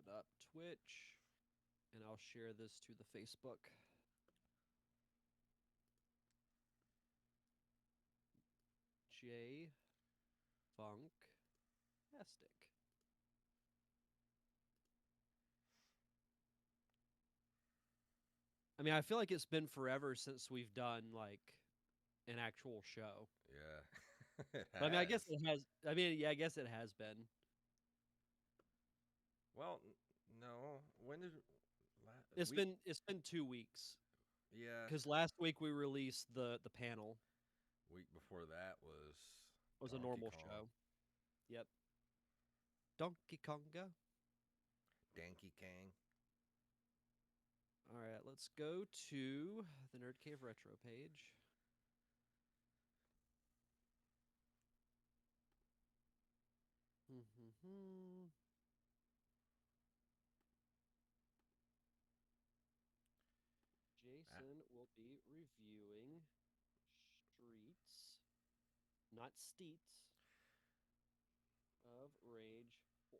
it up. Twitch, and I'll share this to the Facebook. J Funktastic. I mean, I feel like it's been forever since we've done like an actual show. Yeah, it But I mean, I guess has. it has. I mean, yeah, I guess it has been. Well, no. When did It's we? been 2 weeks Yeah, because last week we released the panel. week before that was It was a Donkey normal Kong, show. Yep. Donkey Konga. Donkey Kong. All right, let's go to the Nerd Cave Retro page. Mm-hmm. Ah, Jason will be reviewing Streets, not Steets, of Rage 4.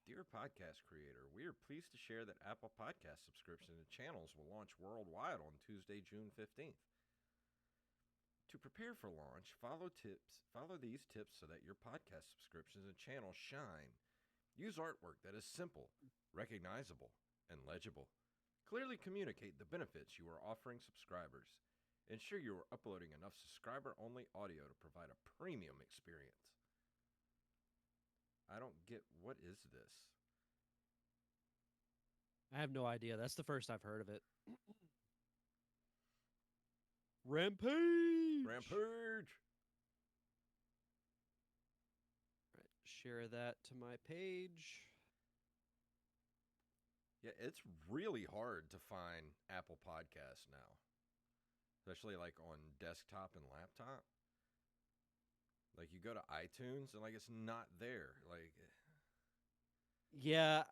Dear podcast creator, we are pleased to share that Apple Podcast subscriptions and channels will launch worldwide on Tuesday, June 15th. To prepare for launch, follow these tips so that your podcast subscriptions and channels shine. Use artwork that is simple, recognizable, and legible. Clearly communicate the benefits you are offering subscribers. Ensure you are uploading enough subscriber-only audio to provide a premium experience. I don't get, what is this? I have no idea. That's the first I've heard of it. Rampage! Rampage! All right, share that to my page. Yeah, it's really hard to find Apple Podcasts now, especially like on desktop and laptop. Like you go to iTunes and like it's not there. Like Yeah,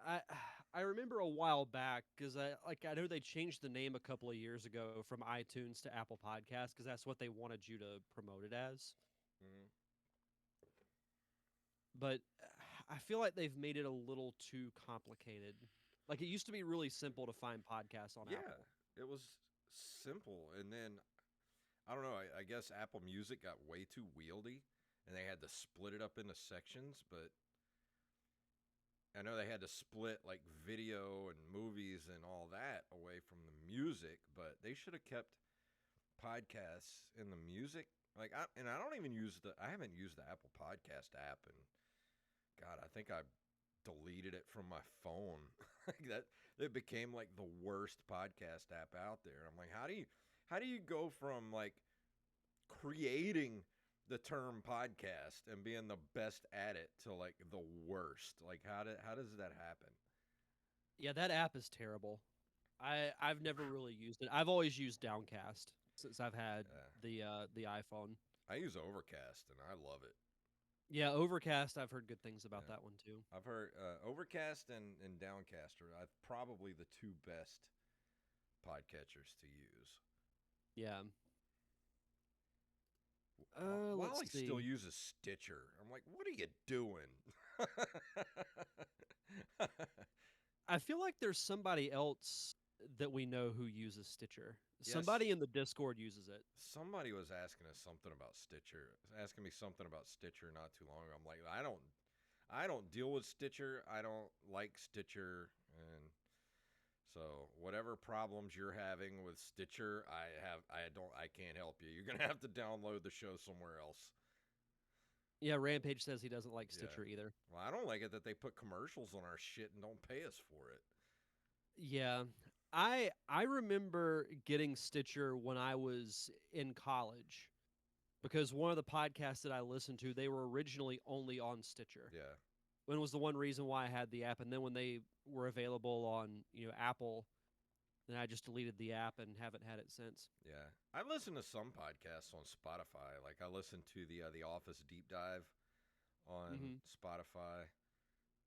I remember a while back because I know they changed the name a couple of years ago from iTunes to Apple Podcasts because that's what they wanted you to promote it as. mhm. But I feel like they've made it a little too complicated. Like it used to be really simple to find podcasts on Yeah, Apple. it was simple, and then I don't know. I guess Apple Music got way too wieldy, and they had to split it up into sections. But I know they had to split like video and movies and all that away from the music. But they should have kept podcasts in the music. I don't even use I haven't used the Apple Podcast app, and God, I think I deleted it from my phone. Like that, it became like the worst podcast app out there. I'm like, how do you go from like creating the term podcast and being the best at it to like the worst? Like how does that happen? Yeah, that app is terrible. I've never really used it. I've always used Downcast since I've had Uh, the iPhone. I use Overcast and I love it. Yeah, Overcast. I've heard good things about Yeah. that one too. I've heard Overcast and Downcast are probably the two best podcatchers to use. Yeah. Wally Let's still see. uses Stitcher. I'm like, what are you doing? I feel like there's somebody else that we know who uses Stitcher. Yes, Somebody in the Discord uses it. somebody was asking us something about Stitcher. Asking me something about Stitcher not too long ago. I'm like, I don't deal with Stitcher. I don't like Stitcher, and so whatever problems you're having with Stitcher, I can't help you. You're gonna have to download the show somewhere else. Yeah, Rampage says he doesn't like Yeah. Stitcher either. Well, I don't like it that they put commercials on our shit and don't pay us for it. Yeah. I remember getting Stitcher when I was in college because one of the podcasts that I listened to, they were originally only on Stitcher. Yeah. And it was the one reason why I had the app, and then when they were available on, Apple, then I just deleted the app and haven't had it since. Yeah, I listen to some podcasts on Spotify. Like I listened to the Office Deep Dive on Mhm. Spotify,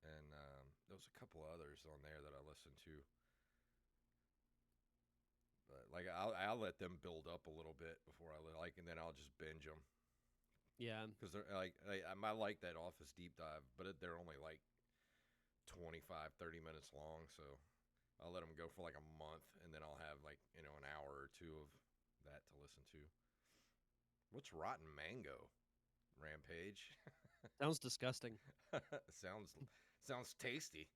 and there was a couple others on there that I listened to. But like I'll let them build up a little bit before like, and then I'll just binge them Yeah. because they're like I like that Office Deep Dive, but they're only like 25, 30 minutes long. So I'll let them go for like a month, and then I'll have like an hour or two of that to listen to. What's rotten mango? Rampage. Sounds disgusting. sounds sounds tasty.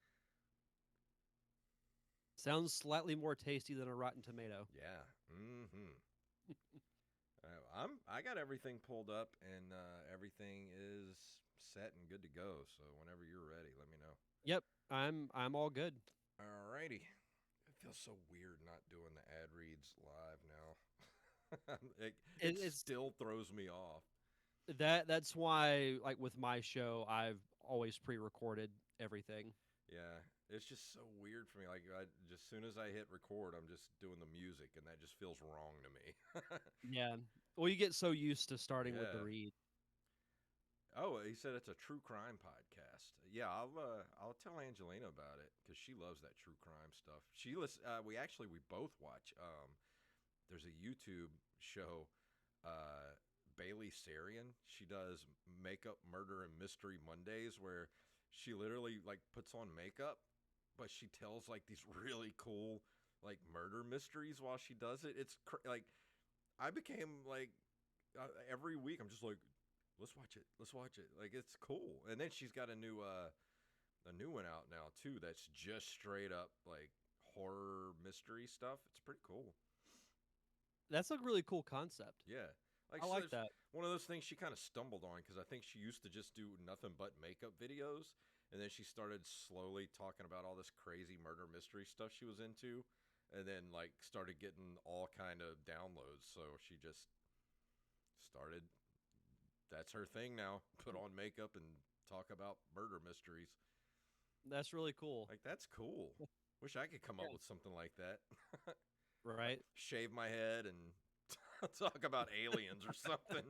Sounds slightly more tasty than a rotten tomato. Yeah. Mm-hmm. I got everything pulled up and everything is set and good to go. So whenever you're ready, let me know. Yep, I'm all good. Alrighty. It feels so weird not doing the ad reads live now. it It's still throws me off. that's why, like with my show, I've always pre-recorded everything. Yeah, it's just so weird for me. Like, just soon as I hit record, I'm just doing the music, and that just feels wrong to me. Yeah. Well, you get so used to starting with the Yeah. read. Oh, he said it's a true crime podcast. Yeah, I'll tell Angelina about it because she loves that true crime stuff. We both watch. There's a YouTube show, Bailey Sarian. She does makeup, murder, and mystery Mondays, where she literally like puts on makeup, but she tells like these really cool like murder mysteries while she does it. Like I became like every week I'm just like, let's watch it. Let's watch it. Like it's cool. And then she's got a new one out now too that's just straight up like horror mystery stuff. It's pretty cool. That's a really cool concept. Yeah. Like I so like it's that. one of those things she kind of stumbled on because I think she used to just do nothing but makeup videos, and then she started slowly talking about all this crazy murder mystery stuff she was into, and then like started getting all kind of downloads. So she just started. That's her thing now. Put on makeup and talk about murder mysteries. That's really cool. Like that's cool. Wish I could come up Yeah. with something like that. Like Right. shave my head and talk about aliens or something.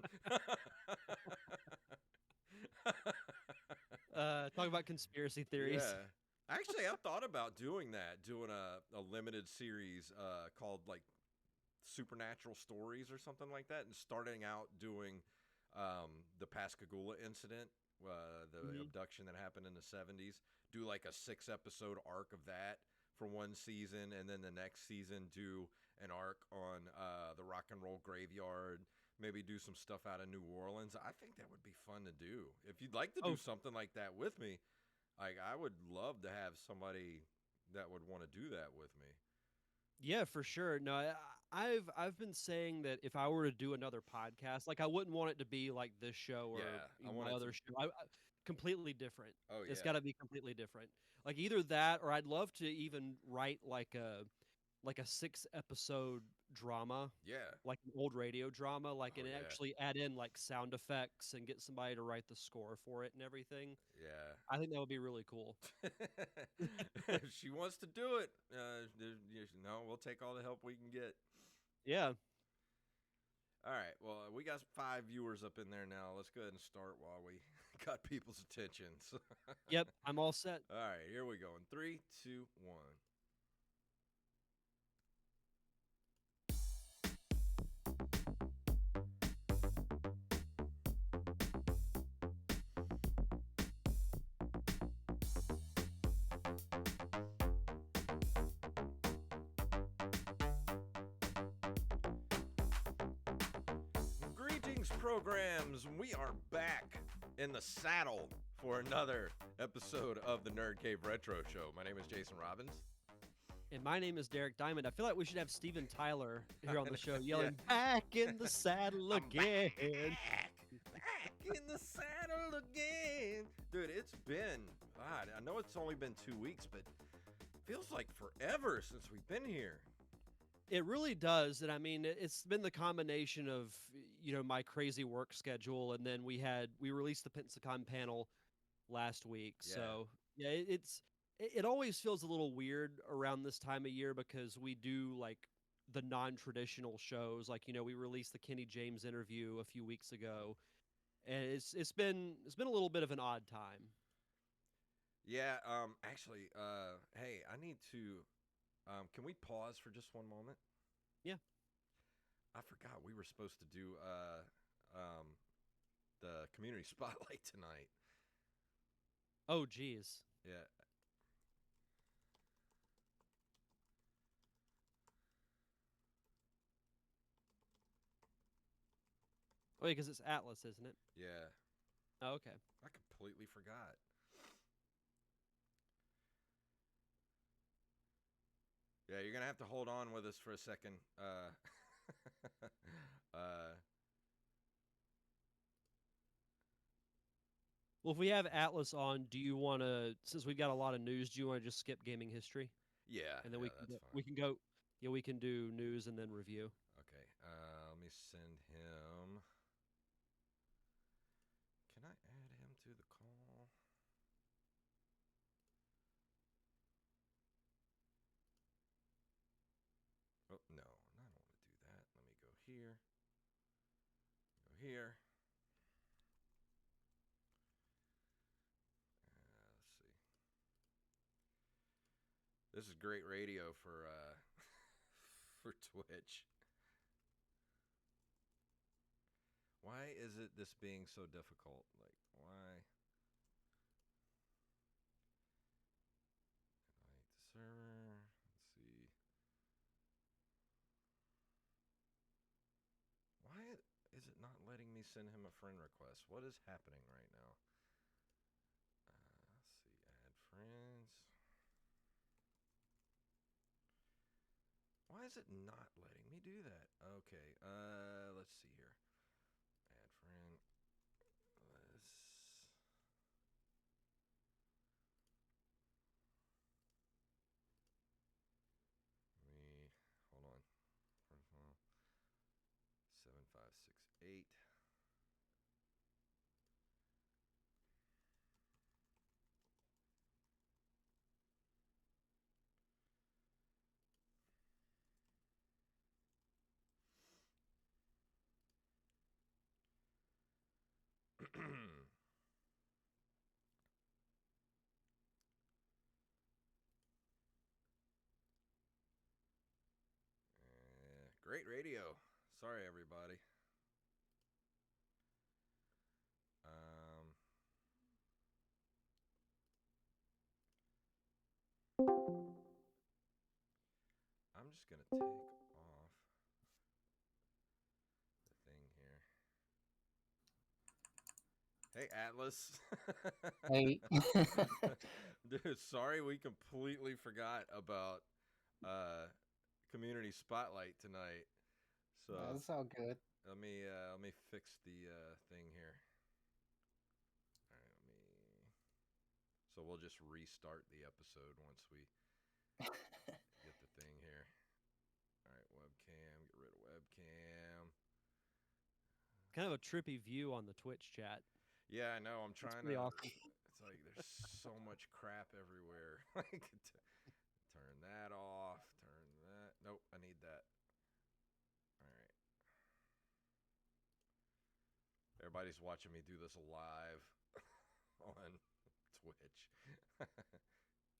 Talk about conspiracy theories. Yeah. Actually, I thought about doing that, doing a limited series called like Supernatural Stories or something like that, and starting out doing the Pascagoula incident, the Hmm. abduction that happened in the 70s. Do like a 6 episode arc of that for one season, and then the next season do an arc on the rock and roll graveyard. Maybe do some stuff out of New Orleans. I think that would be fun to do. If you'd like to do Oh, something like that with me, like I would love to have somebody that would want to do that with me. yeah, for sure. No, I've been saying that if I were to do another podcast, like I wouldn't want it to be like this show or Yeah, I want my it to. other show. Completely different. Oh It's yeah, got to be completely different. Like either that, or I'd love to even write like a 6 episode drama, yeah, like an old radio drama, like oh and yeah, actually add in like sound effects and get somebody to write the score for it and everything. yeah. I think that would be really cool. If she wants to do it, no, we'll take all the help we can get. Yeah. All right. Well, we got 5 viewers up in there now. Let's go ahead and start while we got people's attentions. Yep. I'm all set. All right, here we go. In 3, 2, 1. Greetings, programs. We are back in the saddle for another episode of the Nerd Cave Retro Show. My name is Jason Robbins. And my name is Derek Diamond. I feel like we should have Steven Tyler here on the show Yeah. yelling, "Back in the saddle I'm again." back in the saddle again. Dude, it's been, God, I know it's only been 2 weeks, but it feels like forever since we've been here. It really does. And I mean, it's been the combination of, my crazy work schedule. And then we released the Pensacon panel last week. Yeah. So, yeah, it always feels a little weird around this time of year because we do like the non-traditional shows. Like, we released the Kenny James interview a few weeks ago. And it's been a little bit of an odd time. Yeah, actually, hey, I need to, can we pause for just one moment? Yeah. I forgot we were supposed to do, the community spotlight tonight. Oh, geez. Yeah. Oh, because it's Atlas, isn't it? Yeah, Oh, okay. I completely forgot. Yeah, you're gonna have to hold on with us for a second. Uh, Well, if we have Atlas on, do you want to? Since we've got a lot of news, do you want to just skip gaming history, yeah, and then yeah, we can that's go? fine. We can go. Yeah, we can do news and then review. Okay, let me send him. Can I add him to the call? Oh no, I don't want to do that. Let me go here. Go here. Let's see. This is great radio for for Twitch. Why is it this being so difficult? Like why? Invite the server. Let's see. Why is it not letting me send him a friend request? What is happening right now? Let's see. Add friends. Why is it not letting me do that? Okay. Let's see here. Add friend. Let's. Me. Hold on. Profile. 7568. Great radio. Sorry, everybody. Um, I'm just gonna take off the thing here. Hey, Atlas. Hey, Dude, sorry we completely forgot about uh, Community Spotlight tonight. So that's all good. let me fix the thing here. All right, let me. So we'll just restart the episode once we get the thing here. All right, webcam. Get rid of webcam. Kind of a trippy view on the Twitch chat. Yeah, I know. I'm It's trying pretty to. awesome. It's like there's so much crap everywhere. Like, turn that off. Turn that. Nope, I need that. All right. Everybody's watching me do this live on Twitch.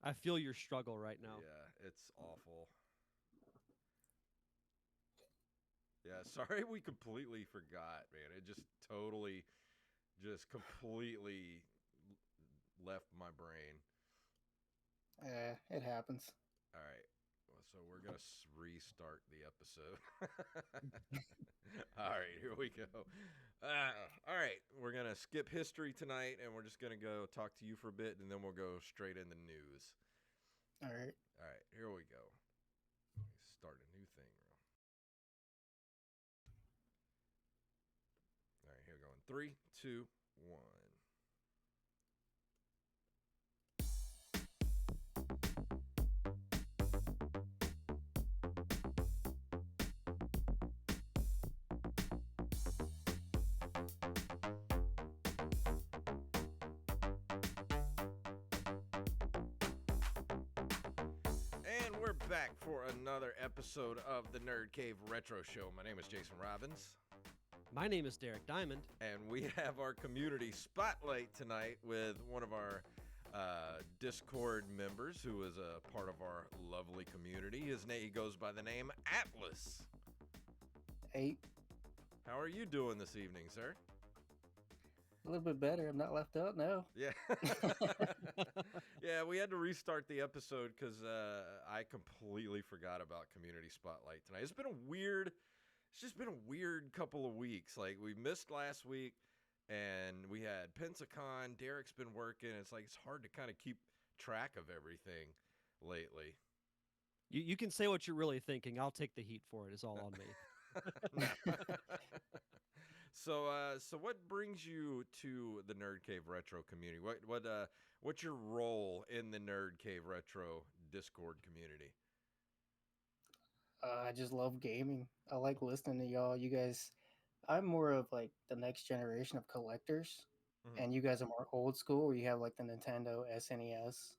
I feel your struggle right now. Yeah, it's awful. Yeah, sorry we completely forgot, man. It just totally, just completely left my brain. It happens. All right. So we're going to restart the episode. All right, here we go. All right, we're going to skip history tonight, and we're just going to go talk to you for a bit, and then we'll go straight into news. All right. All right, here we go. Let me start a new thing. All right, here we go. In 3, 2, 1. And we're back for another episode of the Nerd Cave Retro Show. My name is Jason Robbins. My name is Derek Diamond. And we have our community spotlight tonight with one of our Discord members who is a part of our lovely community. He goes by the name Atlas. 8. How are you doing this evening, sir? A little bit better. I'm not left out. No. Yeah. Yeah, we had to restart the episode because I completely forgot about Community Spotlight tonight. It's been a weird it's just been a weird couple of weeks. Like we missed last week, and we had Pensacon. Derek's been working. It's like it's hard to kind of keep track of everything lately. You can say what you're really thinking. I'll take the heat for it. It's all on me. No. So what brings you to the Nerd Cave Retro community? What's your role in the Nerd Cave Retro Discord community? I just love gaming. I like listening to y'all. You guys, I'm more of like the next generation of collectors, Mhm. and you guys are more old school, where you have like the Nintendo SNES.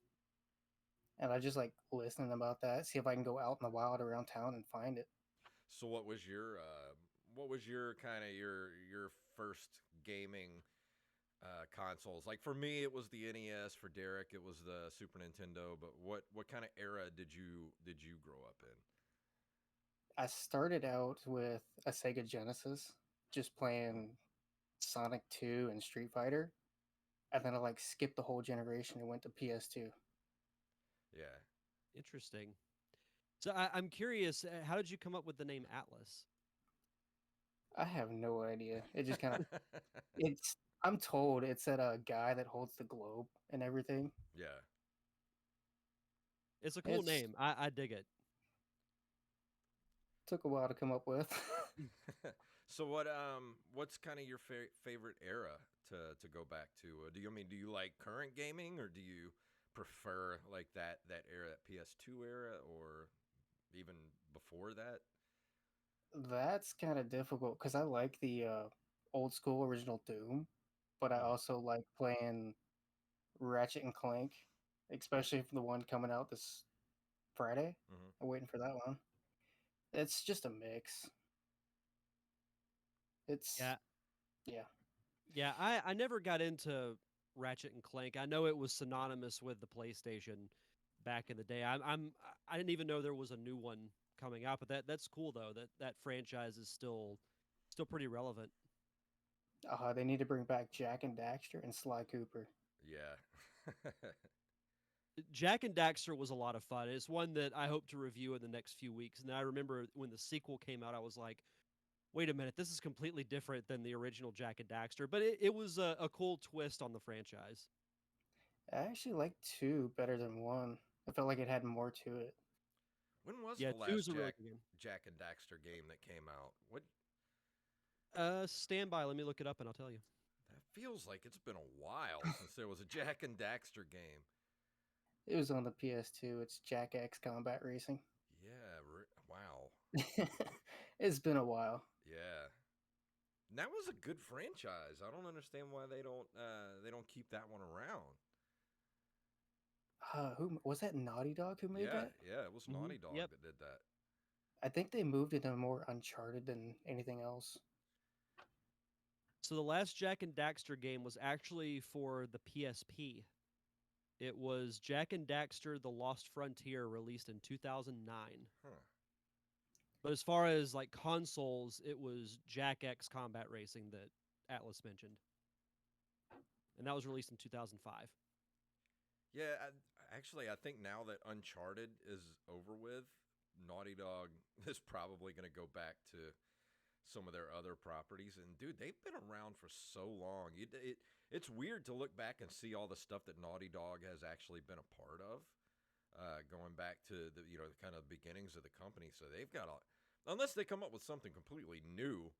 And I just like listening about that. See if I can go out in the wild around town and find it. So what was your kind of your first gaming consoles? Like for me, it was the NES. For Derek, it was the Super Nintendo. But what kind of era did you grow up in? I started out with a Sega Genesis, just playing Sonic 2 and Street Fighter, and then I like skipped the whole generation and went to PS2. Yeah. Interesting. So I'm curious. How did you come up with the name Atlas? I have no idea. It just kind of it's. I'm told it's that guy that holds the globe and everything. Yeah. It's a cool It's name. I dig it. took a while to come up with. So what's kind of your favorite era to go back to? Do you like current gaming, or do you prefer like that era, that PS2 era, or even before that? That's kind of difficult because I like the old school original Doom, but I Hmm. also like playing Ratchet and Clank, especially for the one coming out this Friday. Hmm. I'm waiting for that one. It's just a mix. It's Yeah, yeah. yeah. I never got into Ratchet and Clank. I know it was synonymous with the PlayStation back in the day. I didn't even know there was a new one coming out, but that's cool though. That franchise is still pretty relevant. They need to bring back Jack and Daxter and Sly Cooper. Yeah. Jack and Daxter was a lot of fun. It's one that I hope to review in the next few weeks. And I remember when the sequel came out, I was like, wait a minute, this is completely different than the original Jack and Daxter. But it was a cool twist on the franchise. I actually like two better than one. I felt like it had more to it. When was Yeah, the two last is a really good game. Jack and Daxter game that came out? What Stand by. Let me look it up and I'll tell you. That feels like it's been a while since there was a Jack and Daxter game. It was on the PS2. It's Jack X Combat Racing. Yeah, wow. It's been a while. Yeah. And that was a good franchise. I don't understand why they don't keep that one around. Who was that? Naughty Dog who made Yeah, that? yeah, it was Naughty Dog Yep. that did that. I think they moved it into more Uncharted than anything else. So the last Jack and Daxter game was actually for the PSP. It was Jack and Daxter: The Lost Frontier, released in 2009. Huh. But as far as like consoles, it was Jack X Combat Racing that Atlas mentioned, and that was released in 2005. Yeah, actually, I think now that Uncharted is over with, Naughty Dog is probably going to go back to some of their other properties. And dude, they've been around for so long. It's weird to look back and see all the stuff that Naughty Dog has actually been a part of, going back to the kind of beginnings of the company. So they've got unless they come up with something completely new,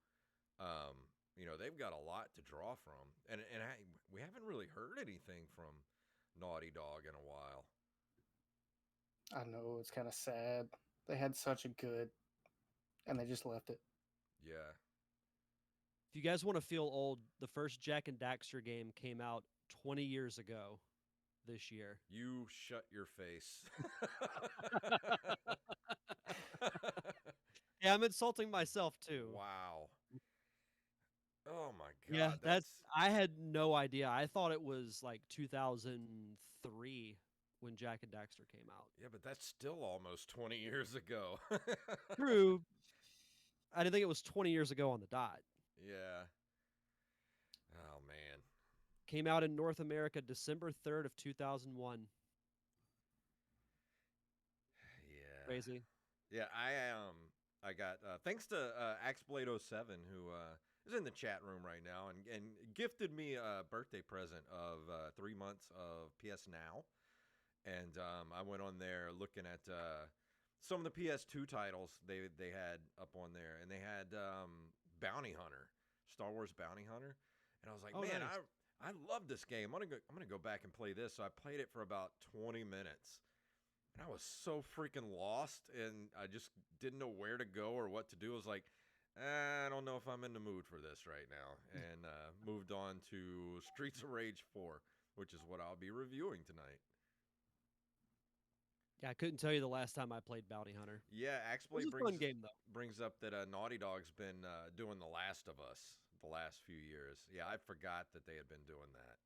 um, they've got a lot to draw from. And we haven't really heard anything from Naughty Dog in a while. I know it's kind of sad. They had such a good, and they just left it. Yeah. If you guys want to feel old, the first Jack and Daxter game came out 20 years ago this year. You shut your face. Yeah, I'm insulting myself too. Wow. Oh my Yeah, God, that's that's I had no idea. I thought it was like 2003 when Jack and Daxter came out. yeah, but that's still almost 20 years ago. True. I didn't think it was 20 years ago on the dot. Yeah. Oh man. Came out in North America December 3rd of 2001. Yeah. Crazy. Yeah, I got thanks to Axblade07 who is in the chat room right now and gifted me a birthday present of 3 months of PS Now, and I went on there looking at some of the PS2 titles they had up on there, and they had Bounty Hunter, Star Wars Bounty Hunter, and I was like, Oh, man, nice. I love this game. I'm gonna go back and play this. So I played it for about 20 minutes. And I was so freaking lost, and I just didn't know where to go or what to do. I was like, I don't know if I'm in the mood for this right now, and moved on to Streets of Rage 4, which is what I'll be reviewing tonight. Yeah, I couldn't tell you the last time I played Bounty Hunter. Yeah, It was Axblade a fun game though. brings up that Naughty Dog's been doing The Last of Us the last few years. Yeah, I forgot that they had been doing that.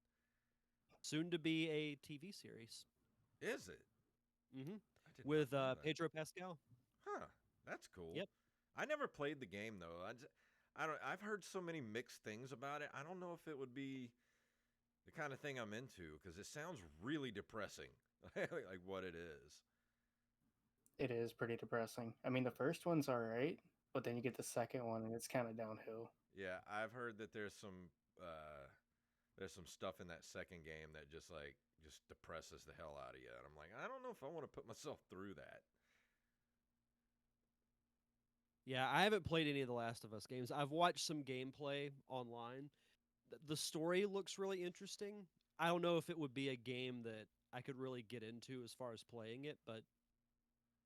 Soon to be a TV series. Is it? Hmm. I did With not know that. Pedro Pascal. Huh, that's cool. Yep. I never played the game though. I don't. I've heard so many mixed things about it. I don't know if it would be the kind of thing I'm into because it sounds really depressing, like what it is. It is pretty depressing. I mean, the first one's all right, but then you get the second one and it's kind of downhill. Yeah, I've heard that there's some stuff in that second game that just depresses the hell out of you, and I'm like, I don't know if I want to put myself through that. Yeah, I haven't played any of the Last of Us games. I've watched some gameplay online. The story looks really interesting. I don't know if it would be a game that I could really get into as far as playing it, but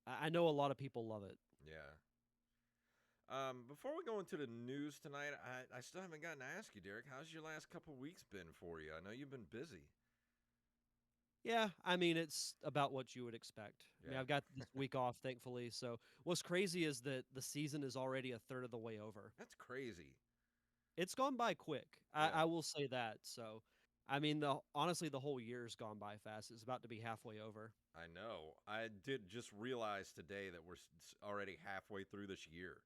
I know a lot of people love it. Yeah. Before we go into the news tonight, I still haven't gotten to ask you, Derek, how's your last couple weeks been for you? I know you've been busy. Yeah, I mean, it's about what you would expect. I mean, Yeah. I've got this week off, thankfully. So, what's crazy is that the season is already a third of the way over. That's crazy. It's gone by quick. Yeah. I will say that. So, I mean, honestly, the whole year's gone by fast. It's about to be halfway over. I know. I did just realize today that we're already halfway through this year.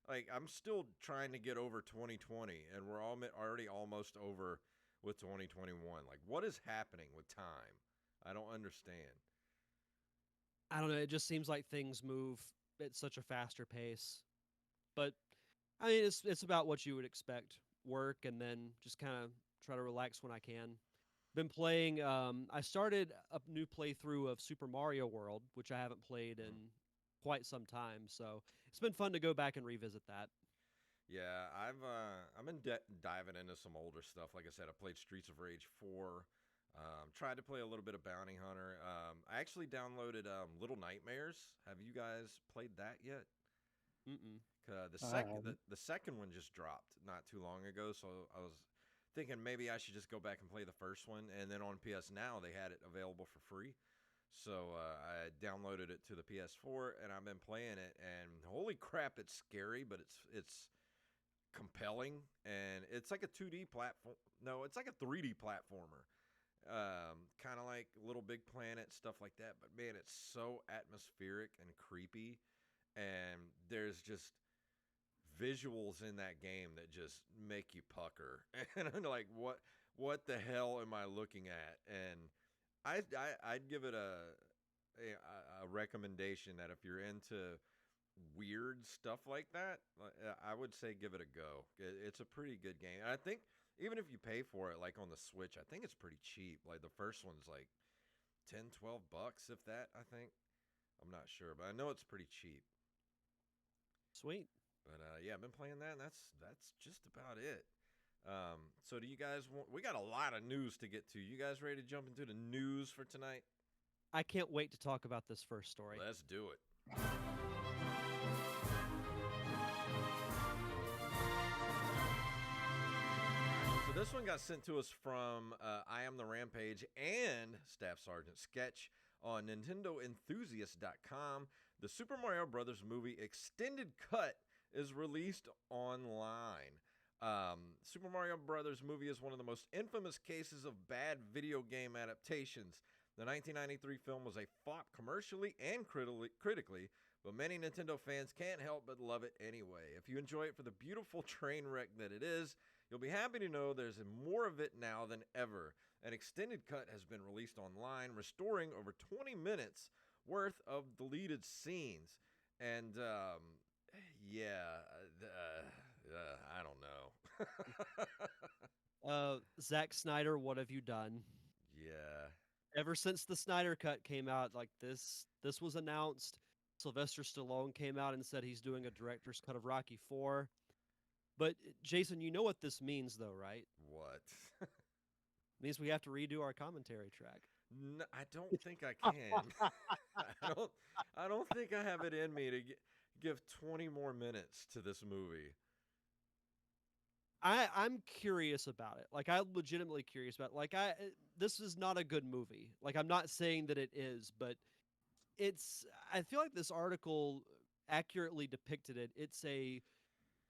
Like, I'm still trying to get over 2020, and we're already almost over with 2021. Like, what is happening with time? I don't understand. I don't know. It just seems like things move at such a faster pace. But I mean, it's about what you would expect. Work and then just kind of try to relax when I can. Been playing. I started a new playthrough of Super Mario World, which I haven't played in Mm. quite some time. So it's been fun to go back and revisit that. Yeah, I've been diving into some older stuff. Like I said, I played Streets of Rage 4. Tried to play a little bit of Bounty Hunter. I actually downloaded Little Nightmares. Have you guys played that yet? Mm-mm. The second one just dropped not too long ago, so I was thinking maybe I should just go back and play the first one. And then on PS Now they had it available for free, so I downloaded it to the PS4 and I've been playing it. And holy crap, it's scary, but it's compelling, and it's like a 2D platform. No, it's like a 3D platformer. Kind of like Little Big Planet, stuff like that. But man, it's so atmospheric and creepy, and there's just visuals in that game that just make you pucker. And I'm like, what the hell am I looking at? And I'd give it a recommendation that if you're into weird stuff like that, I would say give it a go. It's a pretty good game. And I think even if you pay for it, like on the Switch, I think it's pretty cheap. Like the first one's like 10, $12, if that, I think. I'm not sure, but I know it's pretty cheap. Sweet. But yeah, I've been playing that, and that's just about it. So do you guys want? We got a lot of news to get to. You guys ready to jump into the news for tonight? I can't wait to talk about this first story. Let's do it. So this one got sent to us from I Am the Rampage and Staff Sergeant Sketch on NintendoEnthusiast.com. The Super Mario Brothers movie extended cut is released online. Super Mario Brothers movie is one of the most infamous cases of bad video game adaptations. The 1993 film was a flop commercially and critically, but many Nintendo fans can't help but love it anyway. If you enjoy it for the beautiful train wreck that it is, you'll be happy to know there's more of it now than ever. An extended cut has been released online, restoring over 20 minutes worth of deleted scenes. And Yeah, I don't know. Zack Snyder, what have you done? Yeah, Ever since the Snyder Cut came out, like this was announced. Sylvester Stallone came out and said he's doing a director's cut of Rocky 4. But Jason, you know what this means though, right? what? It means we have to redo our commentary track. No, I don't think I can. I don't. I don't think I have it in me to give 20 more minutes to this movie. I'm curious about it. Like I'm legitimately curious about it. This is not a good movie. Like I'm not saying that it is, but it's I feel like this article accurately depicted it. It's a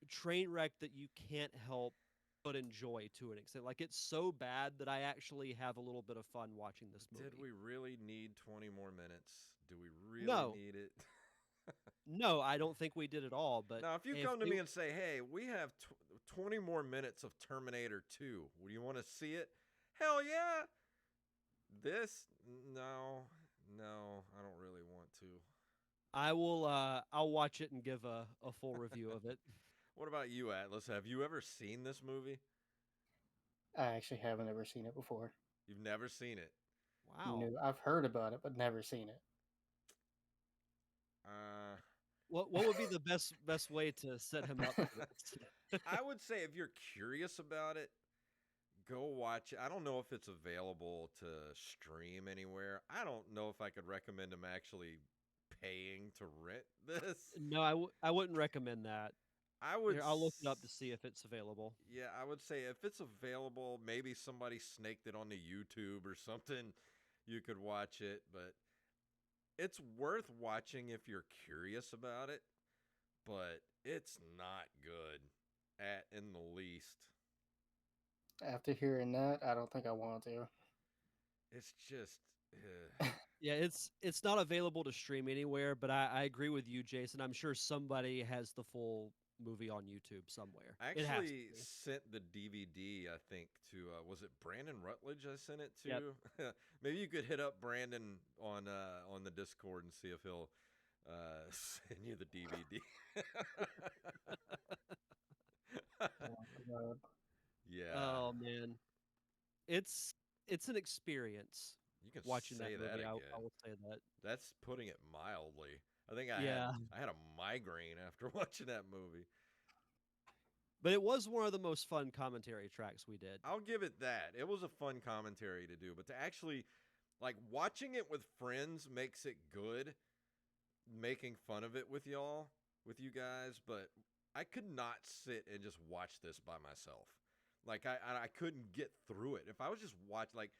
train wreck that you can't help but enjoy to an extent. Like it's so bad that I actually have a little bit of fun watching this Did movie. we really need 20 more minutes? Do we really No, need it? no, I don't think we did at all. But Now, if you if come to we, me and say, "Hey, we have 20 more minutes of Terminator 2. Would you want to see it?" Hell yeah. This? No. No, I don't really want to. I'll watch it and give a full review of it. What about you, Atlas? Have you ever seen this movie? I actually haven't ever seen it before. You've never seen it. Wow. No, I've heard about it, but never seen it. Uh, What would be the best way to set him up for this? I would say if you're curious about it, go watch it. I don't know if it's available to stream anywhere. I don't know if I could recommend them actually paying to rent this. No, I wouldn't recommend that. I would Here, I'll look it up to see if it's available. yeah, I would say if it's available, maybe somebody snaked it on the YouTube or something, you could watch it, but it's worth watching if you're curious about it, but it's not good at in the least. After hearing that, I don't think I want to. It's just ugh. Yeah, it's not available to stream anywhere, but I agree with you, Jason. I'm sure somebody has the full movie on YouTube somewhere. I It has to actually be. sent the DVD, I think, to was it Brandon Rutledge? I sent it Yep. to. Maybe you could hit up Brandon on the Discord and see if he'll send you the DVD. Oh, God. Yeah, Oh man, it's it's an experience you can watching that say that movie. I again. will say that. That's putting it mildly. I think Yeah, I had a migraine after watching that movie. but it was one of the most fun commentary tracks we did. I'll give it that. It was a fun commentary to do, but to actually like watching it with friends makes it good. Making fun of it with you guys, but I could not sit and just watch this by myself. Like I couldn't get through it. If I was just like,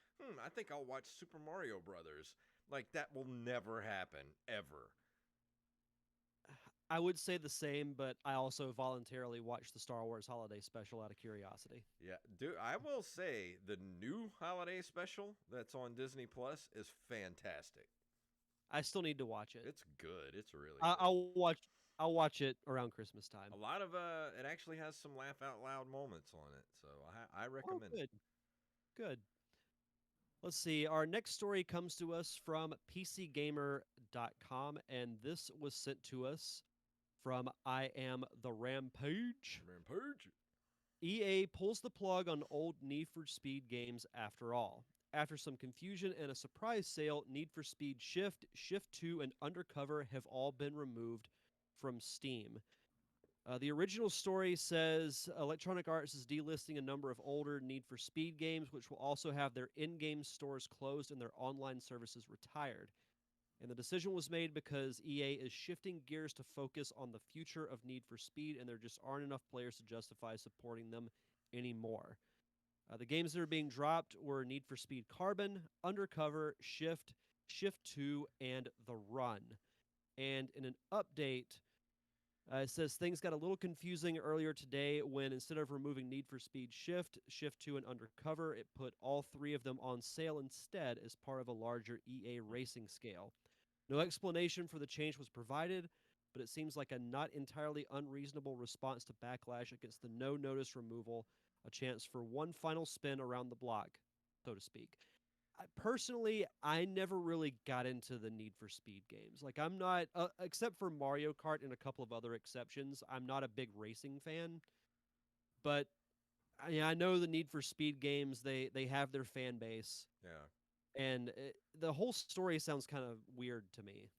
I think I'll watch Super Mario Brothers. Like that will never happen ever. I would say the same, but I also voluntarily watched the Star Wars Holiday Special out of curiosity. Yeah, dude, I will say the new holiday special that's on Disney Plus is fantastic. I still need to watch it. It's good. It's really I, good. I'll watch. I'll watch it around Christmas time. A lot of it actually has some laugh out loud moments on it, so I Oh, recommend it. good, good. Let's see. Our next story comes to us from PCGamer.com, and this was sent to us from I Am the Rampage. Rampage. EA pulls the plug on old Need for Speed games after all. After some confusion and a surprise sale, Need for Speed Shift, Shift 2, and Undercover have all been removed from Steam. The original story says Electronic Arts is delisting a number of older Need for Speed games, which will also have their in game stores closed and their online services retired. And the decision was made because EA is shifting gears to focus on the future of Need for Speed, and there just aren't enough players to justify supporting them anymore. The games that are being dropped were Need for Speed Carbon, Undercover, Shift, Shift 2, and The Run. And in an update, it says things got a little confusing earlier today when instead of removing Need for Speed Shift, Shift 2, and Undercover, it put all three of them on sale instead as part of a larger EA racing scale. No explanation for the change was provided, but it seems like a not entirely unreasonable response to backlash against the no notice removal, a chance for one final spin around the block, so to speak. personally, I never really got into the Need for Speed games. Like, I'm not, except for Mario Kart and a couple of other exceptions, I'm not a big racing fan. But I know the Need for Speed games, they have their fan base, Yeah. and the whole story sounds kind of weird to me.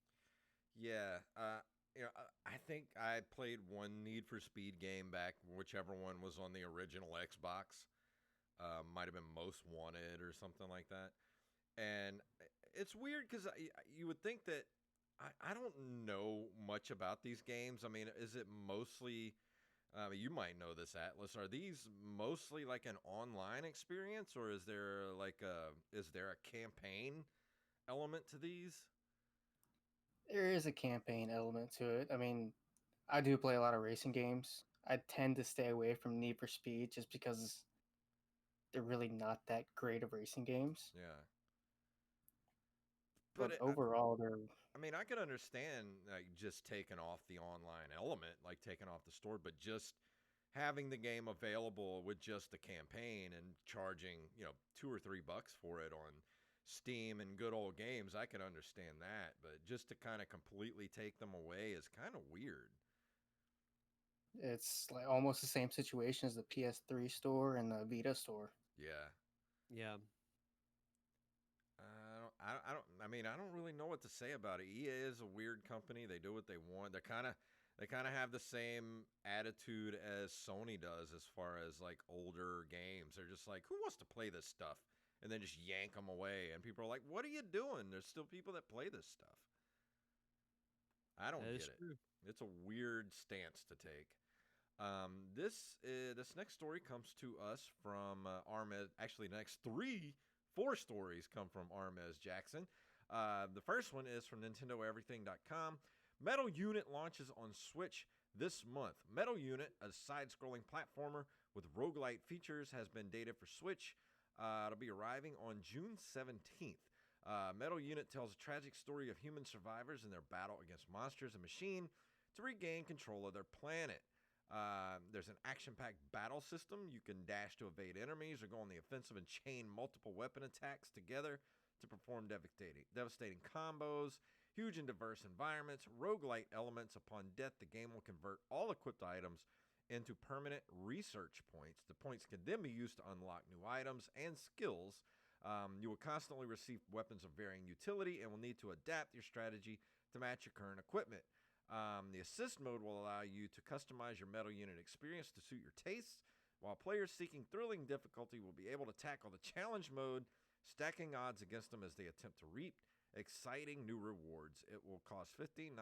Yeah. I think I played one Need for Speed game back, whichever one was on the original Xbox. Might have been Most Wanted or something like that. And it's weird because you would think that I don't know much about these games. I mean, is it mostly? You might know this, Atlas. Are these mostly like an online experience, or is there a campaign element to these? There is a campaign element to it. I mean, I do play a lot of racing games. I tend to stay away from Need for Speed just because they're really not that great of racing games. Yeah, but But overall, they're I mean, I could understand like just taking off the online element, like taking off the store, but just having the game available with just the campaign and charging, $2 or $3 for it on Steam and good old games, I can understand that. But just to kind of completely take them away is kind of weird. it's like almost the same situation as the PS3 store and the Vita store. Yeah. Yeah. I mean, I don't really know what to say about it. EA is a weird company. They do what they want. They kind of have the same attitude as Sony does as far as like older games. They're just like, who wants to play this stuff? And then just yank them away. And people are like, what are you doing? There's still people that play this stuff. I don't That get is it. true. It's a weird stance to take. This next story comes to us from Armez. Actually, the next four stories come from Armez Jackson. The first one is from NintendoEverything.com. Metal Unit launches on Switch this month. Metal Unit, a side-scrolling platformer with roguelite features, has been dated for Switch. It'll be arriving on June 17th. Metal Unit tells a tragic story of human survivors in their battle against monsters and machine to regain control of their planet. There's an action-packed battle system. You can dash to evade enemies or go on the offensive and chain multiple weapon attacks together to perform devastating combos. Huge and diverse environments, roguelite elements. Upon death, the game will convert all equipped items into permanent research points. The points can then be used to unlock new items and skills. You will constantly receive weapons of varying utility and will need to adapt your strategy to match your current equipment. The assist mode will allow you to customize your Metal Unit experience to suit your tastes, while players seeking thrilling difficulty will be able to tackle the challenge mode, stacking odds against them as they attempt to reap exciting new rewards. It will cost $15.99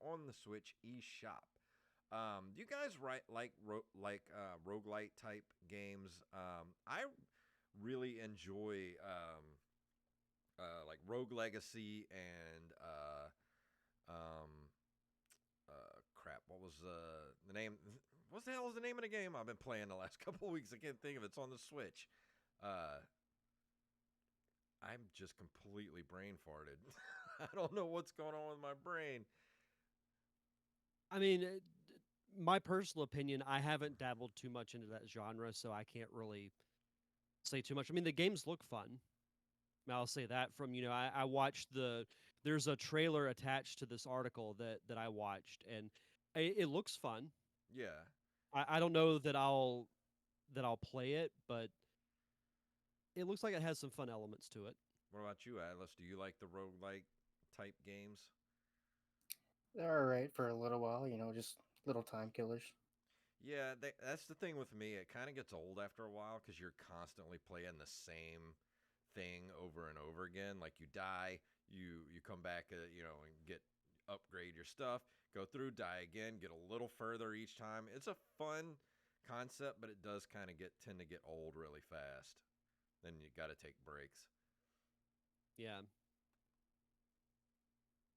on the Switch eShop. Do you guys roguelite type games? I really enjoy like Rogue Legacy and um, crap. What was the name? What the hell is the name of the game I've been playing the last couple of weeks? I can't think of it. It's on the Switch. Uh, I'm just completely brain farted. I don't know what's going on with my brain. I mean, my personal opinion, I haven't dabbled too much into that genre, so I can't really say too much. I mean, the games look fun. I'll say that from I watched there's a trailer attached to this article that I watched, and it looks fun. Yeah. I don't know that I'll play it, but it looks like it has some fun elements to it. What about you, Atlas? Do you like the roguelike type games? They're alright for a little while, just little time killers. Yeah, that's the thing with me. It kind of gets old after a while because you're constantly playing the same thing over and over again. Like you die, you come back, and get upgrade your stuff, go through, die again, get a little further each time. It's a fun concept, but it does kind of tend to get old really fast. Then you got to take breaks. Yeah.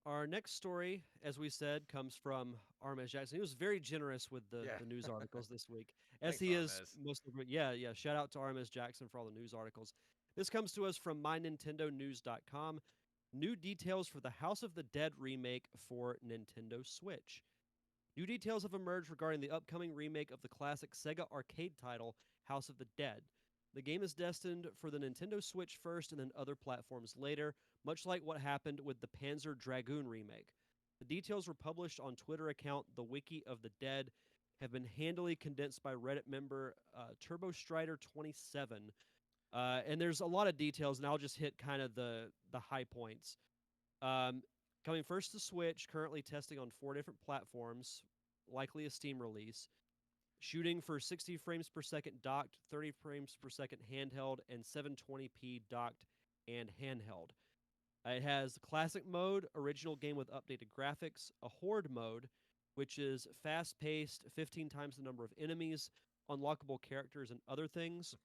Our next story, as we said, comes from Armez Jackson. He was very generous with Yeah. the news articles this week, as Thanks, he is Armez. most of yeah, yeah. Shout out to Armez Jackson for all the news articles. This comes to us from mynintendonews.com. New details for the House of the Dead remake for Nintendo Switch. New details have emerged regarding the upcoming remake of the classic Sega arcade title House of the Dead. The game is destined for the Nintendo Switch first and then other platforms later, much like what happened with the Panzer Dragoon remake. The details were published on Twitter account The Wiki of the Dead, have been handily condensed by Reddit member TurboStrider27. And there's a lot of details, and I'll just hit kind of the high points. Um, Coming first to Switch, currently testing on 4 different platforms, likely a Steam release. Shooting for 60 frames per second docked, 30 frames per second handheld, and 720p docked and handheld. It has classic mode, original game with updated graphics, a horde mode, which is fast paced, 15 times the number of enemies, unlockable characters, and other things.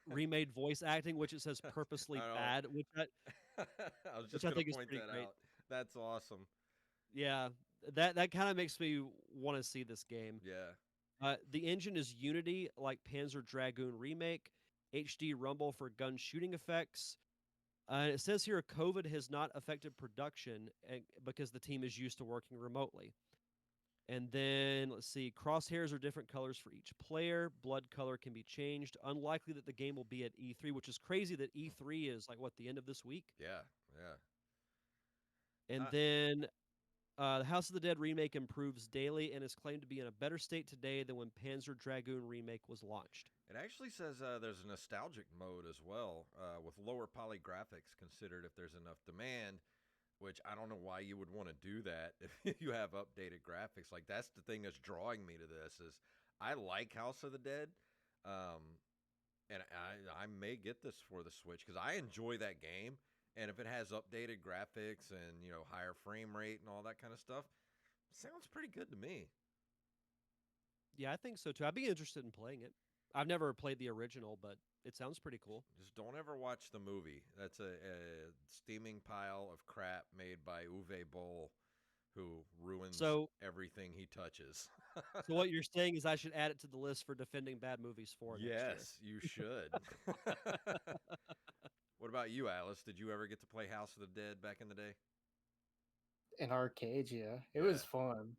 Remade voice acting, which it says purposely I don't. bad, I was which just I gonna think is point pretty that great. out. That's awesome. Yeah, that kind of makes me want to see this game. Yeah. The engine is Unity, like Panzer Dragoon Remake, HD Rumble for gun shooting effects. It says here COVID has not affected production because the team is used to working remotely. And then let's see, crosshairs are different colors for each player. Blood color can be changed. Unlikely that the game will be at E3, which is crazy that E3 is like what, the end of this week. Yeah. Yeah. And Uh, then the House of the Dead remake improves daily and is claimed to be in a better state today than when Panzer Dragoon remake was launched. it actually says there's a nostalgic mode as well, with lower poly graphics considered if there's enough demand. Which I don't know why you would want to do that if you have updated graphics. Like that's the thing that's drawing me to this is I like House of the Dead, um, and I may get this for the Switch because I enjoy that game. And if it has updated graphics and higher frame rate and all that kind of stuff, sounds pretty good to me. Yeah, I think so too. I'd be interested in playing it. I've never played the original, but it sounds pretty cool. Just don't ever watch the movie. That's a steaming pile of crap made by Uwe Boll, who ruins So, everything he touches. so what you're saying is I should add it to the list for defending bad movies for next year. Yes, you should. What about you, Alice? Did you ever get to play House of the Dead back in the day? In arcades, yeah. It Yeah. was fun.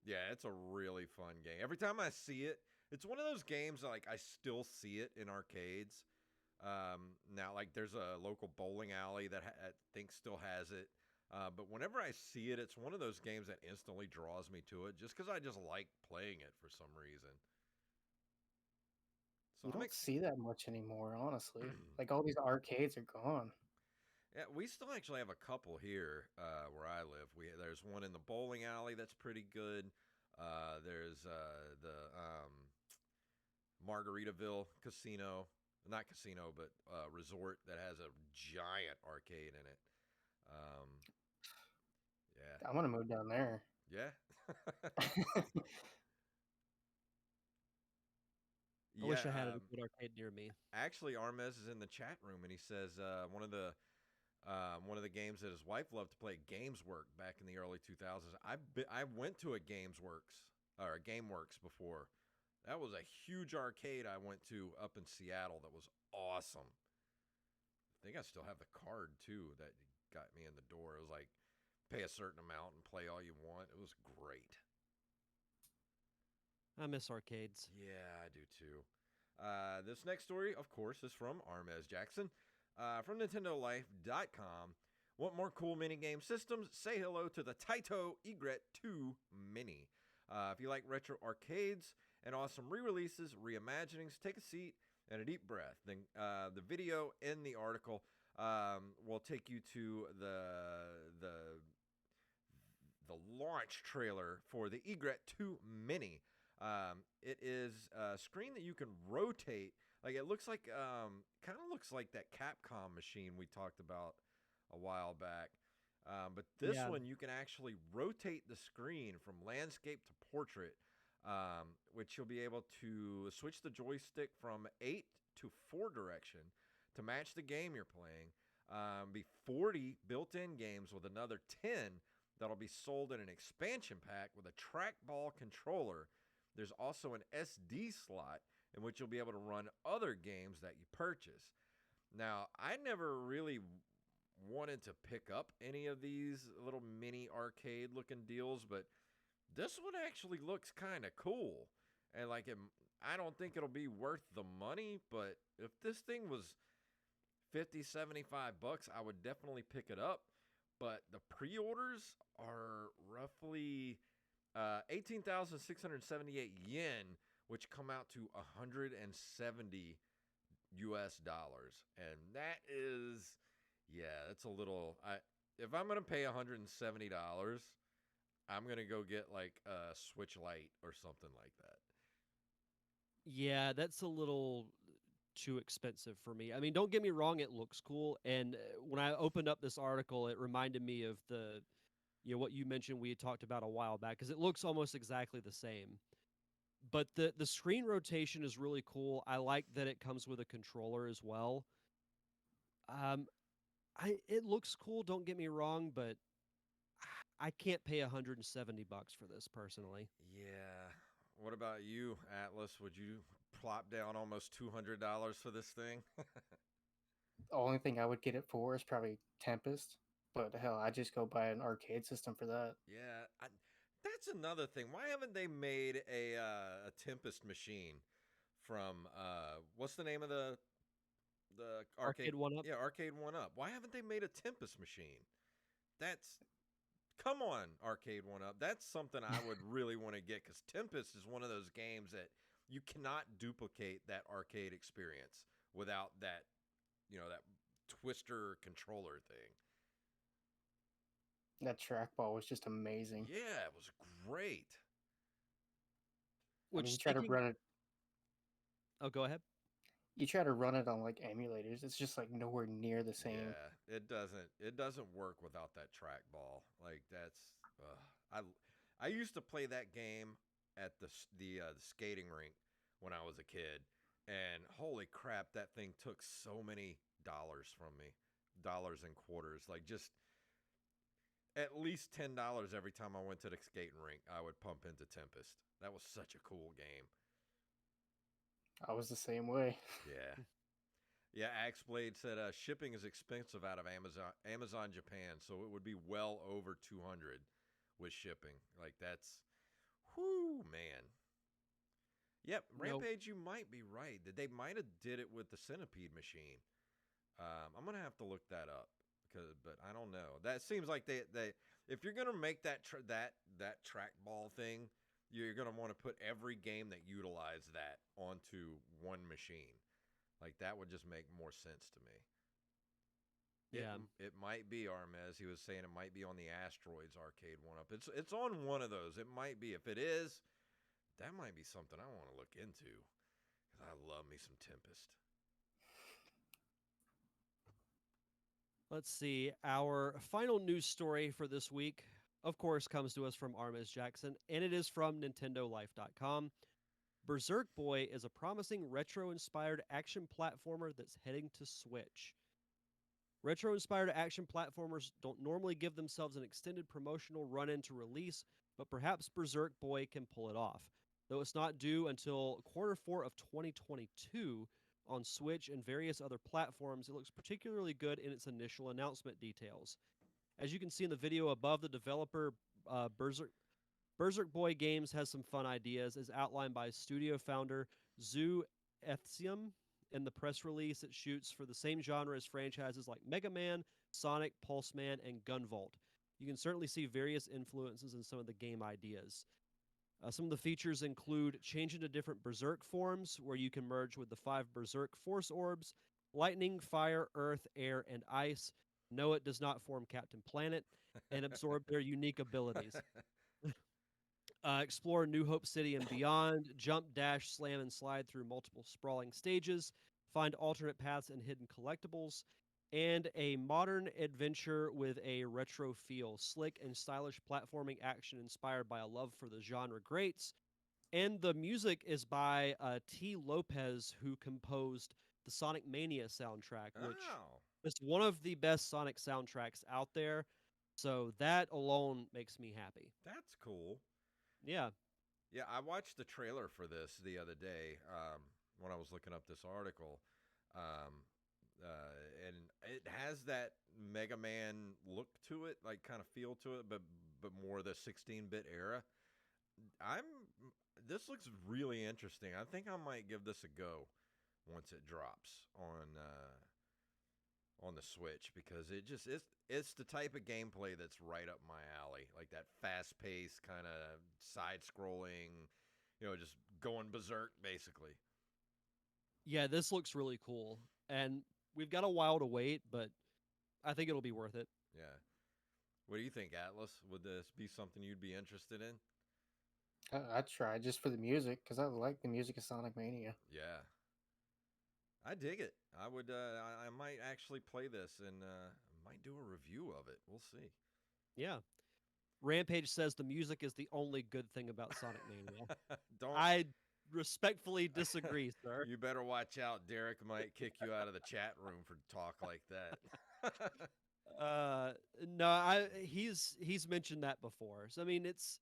Yeah, it's a really fun game. Every time I see it, it's one of those games that, like I still see it in arcades. Now, like there's a local bowling alley that I think still has it. But whenever I see it, it's one of those games that instantly draws me to it just because I just like playing it for some reason. So You I'm don't see that much anymore, honestly. Like all these arcades are gone. Yeah, we still actually have a couple here where I live. There's one in the bowling alley that's pretty good. There's the Margaritaville Casino, not casino, but resort that has a giant arcade in it. Um, yeah, I'm gonna move down there. yeah, I yeah. wish I had a good arcade near me. Actually, Armez is in the chat room, and he says one of the games that his wife loved to play, GamesWorks, back in the early 2000s. I went to a GamesWorks or a GameWorks before. That was a huge arcade I went to up in Seattle. That was awesome. I think I still have the card too that got me in the door. It was like pay a certain amount and play all you want. It was great. I miss arcades. Yeah, I do too. This next story, of course, is from Armez Jackson. From NintendoLife.com. Want more cool minigame systems? Say hello to the Taito Egret 2 Mini. If you like retro arcades and awesome re-releases, reimaginings, take a seat and a deep breath. Then the video in the article will take you to the launch trailer for the Egret 2 Mini. It is a screen that you can rotate. Like it looks like, kind of looks like that Capcom machine we talked about a while back. But this one, you can actually rotate the screen from landscape to portrait, which you'll be able to switch the joystick from 8 to 4 direction to match the game you're playing. Be 40 built-in games with another 10 that'll be sold in an expansion pack with a trackball controller. There's also an SD slot in which you'll be able to run other games that you purchase. Now, I never really wanted to pick up any of these little mini arcade looking deals, but this one actually looks kind of cool. And like I don't think it'll be worth the money, but if this thing was 50, 75 bucks, I would definitely pick it up. But the pre-orders are roughly 18,678 yen, which come out to 170 US dollars. And that is, yeah, that's a little. If I'm going to pay $170, I'm going to go get like a Switch Lite or something like that. Yeah, that's a little too expensive for me. I mean, don't get me wrong, it looks cool. And when I opened up this article, it reminded me of what you mentioned we had talked about a while back because it looks almost exactly the same. But the screen rotation is really cool. I like that it comes with a controller as well. Um, it looks cool. Don't get me wrong, but I can't pay $170 for this personally. Yeah. What about you, Atlas? Would you plop down almost $200 for this thing? The only thing I would get it for is probably Tempest. But hell, I just go buy an arcade system for that. Yeah, that's another thing. Why haven't they made a Tempest machine from what's the name of the arcade? Arcade one up. Yeah, Arcade One Up. Why haven't they made a Tempest machine? That's come on, Arcade One Up. That's something I would really want to get because Tempest is one of those games that you cannot duplicate that arcade experience without that twister controller thing. That trackball was just amazing. Yeah, it was great. I mean, Which speaking, you go ahead. try to run it on like emulators. It's just like nowhere near the same. Yeah, it doesn't work without that trackball. Like that's I used to play that game at the skating rink when I was a kid, and holy crap, that thing took so many dollars from me, dollars and quarters. Like just at least $10 every time I went to the skating rink, I would pump into Tempest. That was such a cool game. I was the same way. Yeah. Yeah, Axeblade said shipping is expensive out of Amazon Japan, so it would be well over 200 with shipping. Like that's whoo man. Yep, Nope. Rampage, you might be right. That they might have did it with the Centipede machine. I'm gonna have to look that up but I don't know. That seems like they if you're gonna make that trackball thing, you're gonna want to put every game that utilize that onto one machine. Like that would just make more sense to me. Yeah. It might be Armez. He was saying it might be on the Asteroids Arcade One Up. It's on one of those. It might be. If it is, that might be something I want to look into because I love me some Tempest. Let's see. Our final news story for this week, of course, comes to us from Armiz Jackson, and it is from NintendoLife.com. Berserk Boy is a promising retro-inspired action platformer that's heading to Switch. Retro-inspired action platformers don't normally give themselves an extended promotional run-in to release, but perhaps Berserk Boy can pull it off. Though it's not due until Q4 of 2022 on Switch and various other platforms, it looks particularly good in its initial announcement details. As you can see in the video above, the developer Berserk Boy Games has some fun ideas, as outlined by studio founder Zu Ethium. In the press release, it shoots for the same genre as franchises like Mega Man, Sonic, Pulse Man, and Gunvolt. You can certainly see various influences in some of the game ideas. Some of the features include changing to different Berserk forms, where you can merge with the 5 Berserk Force Orbs, lightning, fire, earth, air, and ice. No, it does not form Captain Planet, and absorb their unique abilities. Explore New Hope City and beyond, jump, dash, slam, and slide through multiple sprawling stages, find alternate paths and hidden collectibles, and a modern adventure with a retro feel, slick and stylish platforming action inspired by a love for the genre greats. And the music is by T. Lopez, who composed the Sonic Mania soundtrack, which Oh, is one of the best Sonic soundtracks out there. So that alone makes me happy. that's cool. Yeah. Yeah, I watched the trailer for this the other day when I was looking up this article, um, and it has that Mega Man look to it, like kind of feel to it, but more the 16-bit era. I'm This looks really interesting. I think I might give this a go once it drops on the Switch because it's the type of gameplay that's right up my alley. Like that fast paced kind of side scrolling, just going berserk basically. Yeah, this looks really cool. And we've got a while to wait, but I think it'll be worth it. Yeah. What do you think, Atlas? Would this be something you'd be interested in? I'd try just for the music because I like the music of Sonic Mania. Yeah. I dig it. I would. I might actually play this and might do a review of it. We'll see. Yeah. Rampage says the music is the only good thing about Sonic Mania. Don't. I respectfully disagree, sir. You better watch out. Derek might kick you out of the chat room for talk like that. Uh no, he's mentioned that before. So I mean it's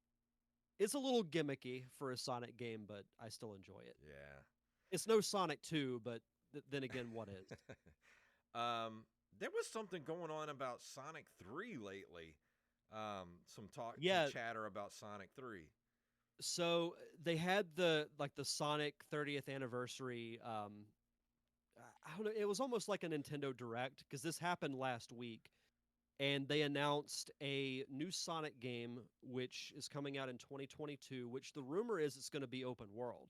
a little gimmicky for a Sonic game, but I still enjoy it. Yeah. It's no Sonic 2, but then again, what is? um, there was something going on about Sonic 3 lately. Some talk, some Yeah, chatter about Sonic 3. so they had the Sonic 30th anniversary I don't know, it was almost like a Nintendo Direct because this happened last week and they announced a new Sonic game which is coming out in 2022, which the rumor is it's going to be open world,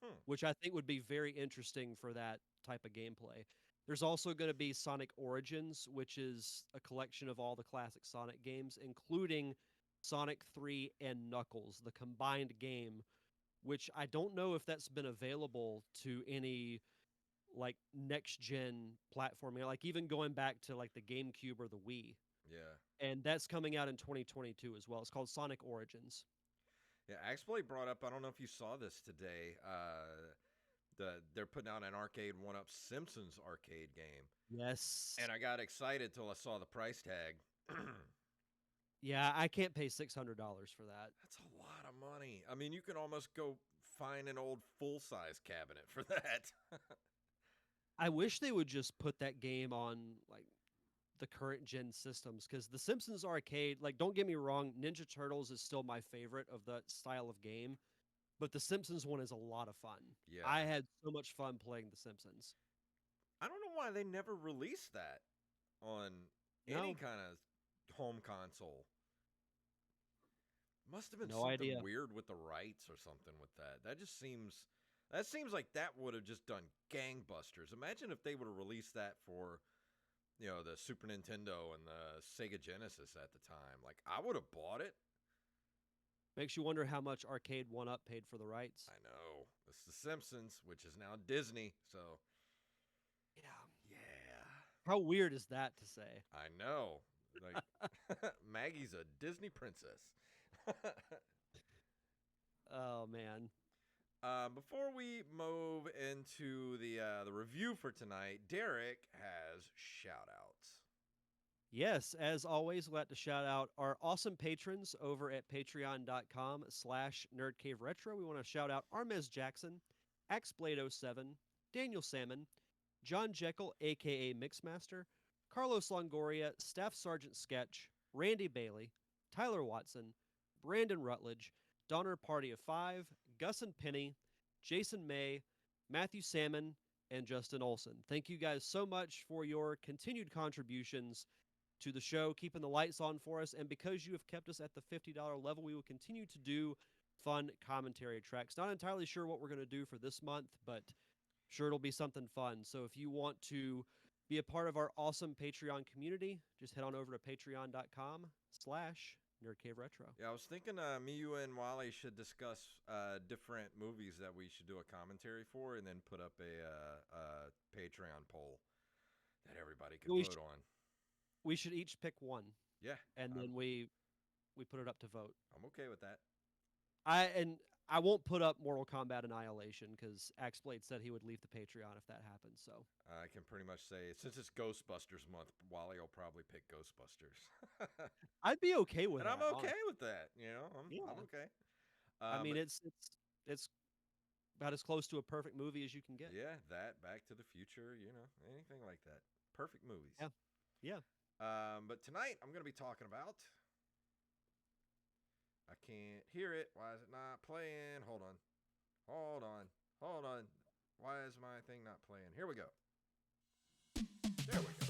Hmm. which I think would be very interesting for that type of gameplay. There's also going to be Sonic Origins, which is a collection of all the classic Sonic games, including Sonic 3 and Knuckles, the combined game, which I don't know if that's been available to any like next gen platforming, like even going back to like the GameCube or the Wii. Yeah. And that's coming out in 2022 as well. It's called Sonic Origins. Yeah. Axblade brought up, I don't know if you saw this today. They're putting out an arcade one up Simpsons arcade game. Yes. And I got excited till I saw the price tag. Yeah, I can't pay $600 for that. That's a lot of money. I mean, you can almost go find an old full size cabinet for that. I wish they would just put that game on like the current gen systems because the Simpsons arcade, like, don't get me wrong, Ninja Turtles is still my favorite of that style of game, but the Simpsons one is a lot of fun. I Yeah. had so much fun playing the Simpsons. I don't know why they never released that on any No, kind of home console. Must have been no something idea. weird with the rights or something with that. That seems like that would have just done gangbusters. Imagine if they would have released that for, the Super Nintendo and the Sega Genesis at the time. Like I would have bought it. Makes you wonder how much Arcade One Up paid for the rights. I know. It's The Simpsons, which is now Disney. So, Yeah. yeah. How weird is that to say? I know. Like Maggie's a Disney princess. Oh man. Before we move into the review for tonight, Derek has shout outs. Yes, as always, we'd like to shout out our awesome patrons over at patreon.com/nerdcaveretro. We want to shout out Armez Jackson, Axblade07, Daniel Salmon, John Jekyll, aka Mixmaster, Carlos Longoria, Staff Sergeant Sketch, Randy Bailey, Tyler Watson, Brandon Rutledge, Donner Party of Five, Gus and Penny, Jason May, Matthew Salmon, and Justin Olson. Thank you guys so much for your continued contributions to the show, keeping the lights on for us. And because you have kept us at the $50 level, we will continue to do fun commentary tracks. Not entirely sure what we're going to do for this month, but sure it'll be something fun. So if you want to be a part of our awesome Patreon community, just head on over to patreon.com/nerdcaveretro. Yeah, I was thinking me, you, and Wally should discuss different movies that we should do a commentary for and then put up a Patreon poll that everybody could We, vote on. we should each pick one, Yeah, and then we put it up to vote. I'm okay with that. I won't put up Mortal Kombat Annihilation because Axblade said he would leave the Patreon if that happens. So I can pretty much say, since it's Ghostbusters month, Wally will probably pick Ghostbusters. I'd be okay with And that. I'm okay honestly. with that. I'm Yeah. okay. I mean, But it's about as close to a perfect movie as you can get. yeah, that, Back to the Future, anything like that. Perfect movies. Yeah. Yeah. But tonight I'm going to be talking about. I can't hear it. Why is it not playing? Hold on. Hold on. Hold on. Why is my thing not playing? Here we go. There we go.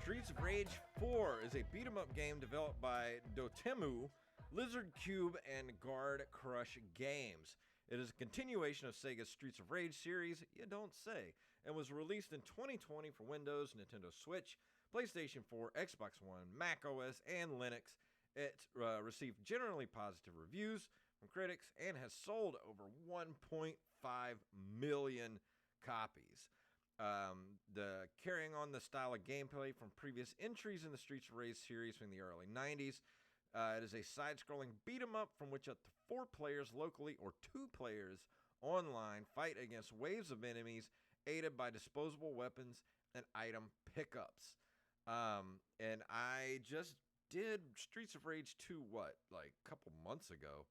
Streets of Rage 4 is a beat 'em up game developed by Dotemu, Lizard Cube, and Guard Crush Games. It is a continuation of Sega's Streets of Rage series, you don't say, and was released in 2020 for Windows, Nintendo Switch, PlayStation 4, Xbox One, Mac OS, and Linux. It received generally positive reviews from critics and has sold over 1.5 million copies. The carrying on the style of gameplay from previous entries in the Streets of Rage series from the early 90s. It is a side-scrolling beat-em-up from which up to 4 players locally or 2 players online fight against waves of enemies aided by disposable weapons and item pickups. And I just did Streets of Rage 2, like a couple months ago,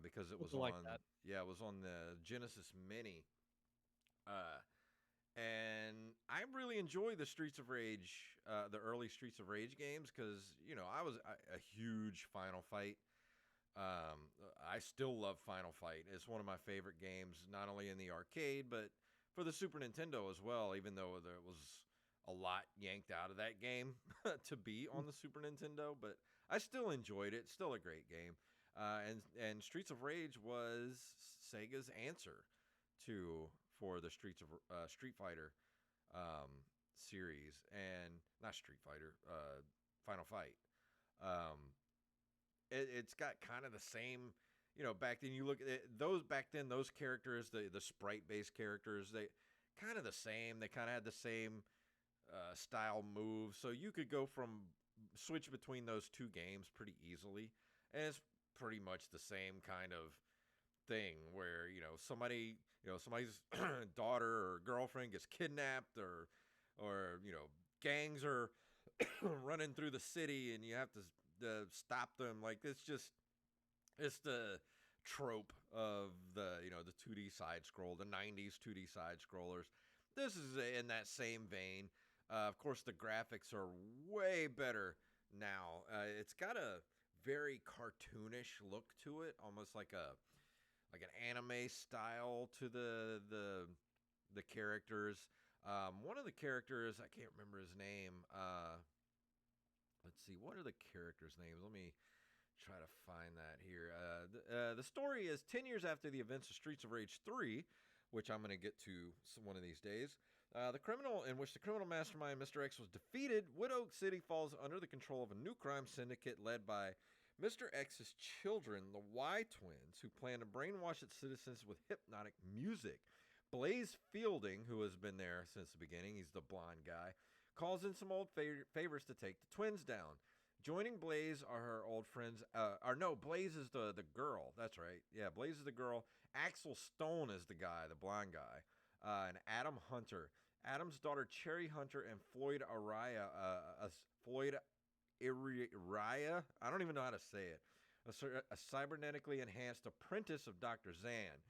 because it was Something like on, that. yeah, it was on the Genesis Mini. And I really enjoy the Streets of Rage, the early Streets of Rage games, because I was a huge Final Fight. I still love Final Fight. It's one of my favorite games, not only in the arcade but for the Super Nintendo as well. Even though there was a lot yanked out of that game to be on the Super Nintendo, but I still enjoyed it. Still a great game. And Streets of Rage was Sega's answer to for the Street Fighter series, and not Street Fighter, Final Fight. Um, it's got kind of the same, back then you look at it, those characters, the sprite based characters, they kind of the same. They kind of had the same style moves, so you could go from switch between those two games pretty easily, and it's pretty much the same kind of thing where somebody's daughter or girlfriend gets kidnapped, or gangs are running through the city and you have to stop them. Like, it's the trope of the 2D side scroll, the 90s 2D side scrollers. This is in that same vein. Of course, the graphics are way better now. It's got a very cartoonish look to it, almost like an anime style to the characters. One of the characters, I can't remember his name. Let's see, what are the characters' names? Let me try to find that here. The story is 10 years after the events of Streets of Rage 3, which I'm going to get to one of these days. The criminal mastermind Mr. X was defeated. Wood Oak City falls under the control of a new crime syndicate led by Mr. X's children, the Y twins, who plan to brainwash its citizens with hypnotic music. Blaze Fielding, who has been there since the beginning, he's the blonde guy, calls in some old favors to take the twins down. Joining Blaze are her old friends. Blaze is the girl. That's right. Yeah, Blaze is the girl. Axel Stone is the guy, the blonde guy. And Adam Hunter. Adam's daughter, Cherry Hunter, and Floyd Araya. I don't even know how to say it. A cybernetically enhanced apprentice of Dr. Zan.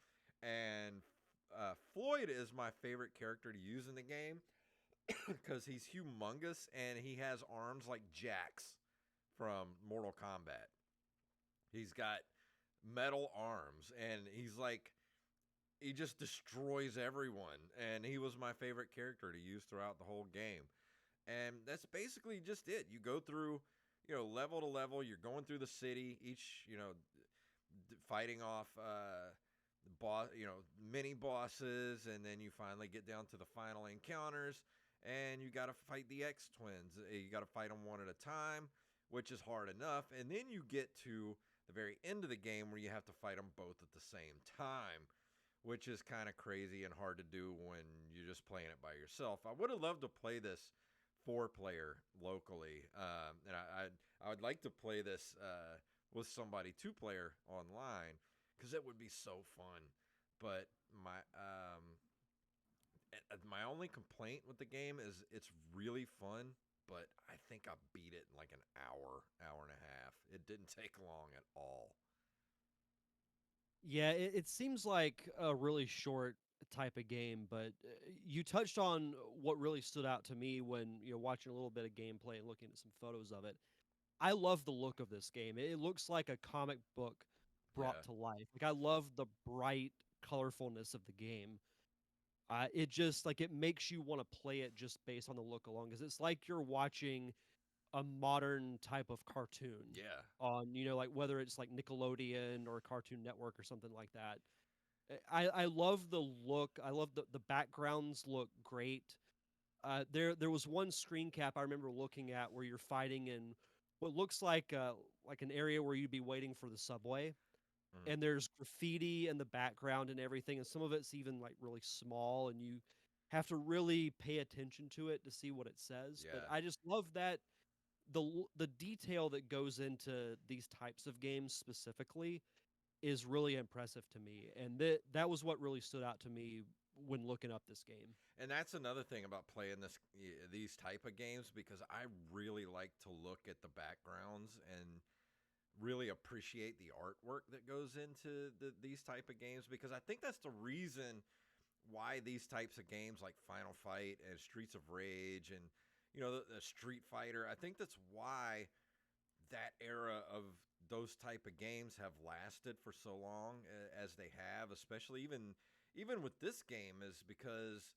And Floyd is my favorite character to use in the game because he's humongous and he has arms like Jax from Mortal Kombat. He's got metal arms and he just destroys everyone. And he was my favorite character to use throughout the whole game. And that's basically just it. You go through, level to level. You're going through the city, each, fighting off mini bosses, and then you finally get down to the final encounters, and you got to fight the X twins. You got to fight them one at a time, which is hard enough. And then you get to the very end of the game where you have to fight them both at the same time, which is kind of crazy and hard to do when you're just playing it by yourself. I would have loved to play this 4-player locally, and I would like to play this with somebody 2-player online, because it would be so fun. But my only complaint with the game is it's really fun but I think I beat it in like an hour, hour and a half. It didn't take long at all. Yeah, it seems like a really short type of game, but you touched on what really stood out to me when you're watching a little bit of gameplay and looking at some photos of it. I love the look of this game. It looks like a comic book brought Yeah, to life. Like I love the bright colorfulness of the game. It just like it makes you want to play it just based on the look alone because it's like you're watching a modern type of cartoon yeah, on like whether it's like Nickelodeon or Cartoon Network or something like that. I love the look. I love the backgrounds look great. There was one screen cap I remember looking at where you're fighting in what looks like an area where you'd be waiting for the subway, mm, and there's graffiti in the background and everything, and some of it's even like really small, and you have to really pay attention to it to see what it says. But yeah. I just love that the detail that goes into these types of games specifically is really impressive to me, and that was what really stood out to me when looking up this game. And that's another thing about playing these type of games because I really like to look at the backgrounds and really appreciate the artwork that goes into these type of games because I think that's the reason why these types of games like Final Fight and Streets of Rage and the Street Fighter, I think that's why that era of those type of games have lasted for so long as they have, especially even with this game, is because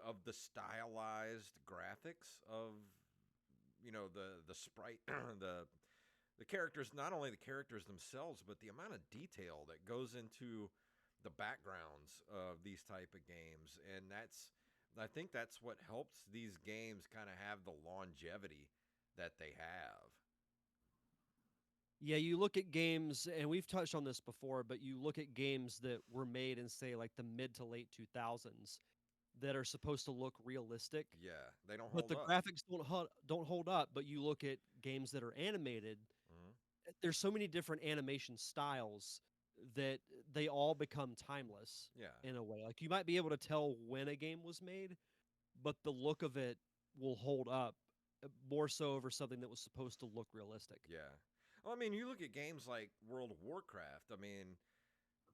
of the stylized graphics of the sprite the characters, not only the characters themselves, but the amount of detail that goes into the backgrounds of these type of games. And I think that's what helps these games kind of have the longevity that they have. Yeah, you look at games, and we've touched on this before, but you look at games that were made in, say, like the mid to late 2000s that are supposed to look realistic, Yeah, they don't but hold the up. graphics don't hold up. But you look at games that are animated, Hmm. there's so many different animation styles that they all become timeless Yeah, in a way. Like you might be able to tell when a game was made, but the look of it will hold up more so over something that was supposed to look realistic. yeah. Well, I mean, you look at games like World of Warcraft. I mean,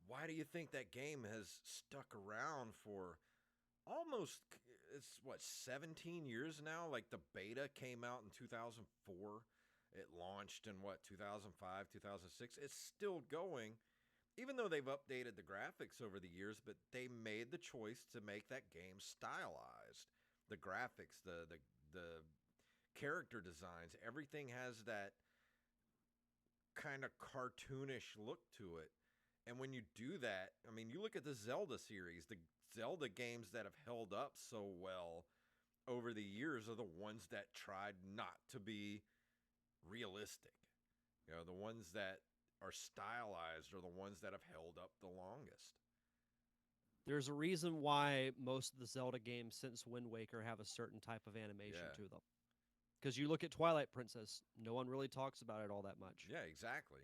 why do you think that game has stuck around for almost it's what 17 years now? Like the beta came out in 2004. It launched in what 2005, 2006. It's still going even though they've updated the graphics over the years, but they made the choice to make that game stylized. The graphics, the character designs, everything has that kind of cartoonish look to it. And when you do that, I mean, you look at the Zelda series, the Zelda games that have held up so well over the years are the ones that tried not to be realistic. The ones that are stylized are the ones that have held up the longest. There's a reason why most of the Zelda games since Wind Waker have a certain type of animation Yeah. to them. Because you look at Twilight Princess, no one really talks about it all that much. Yeah, exactly.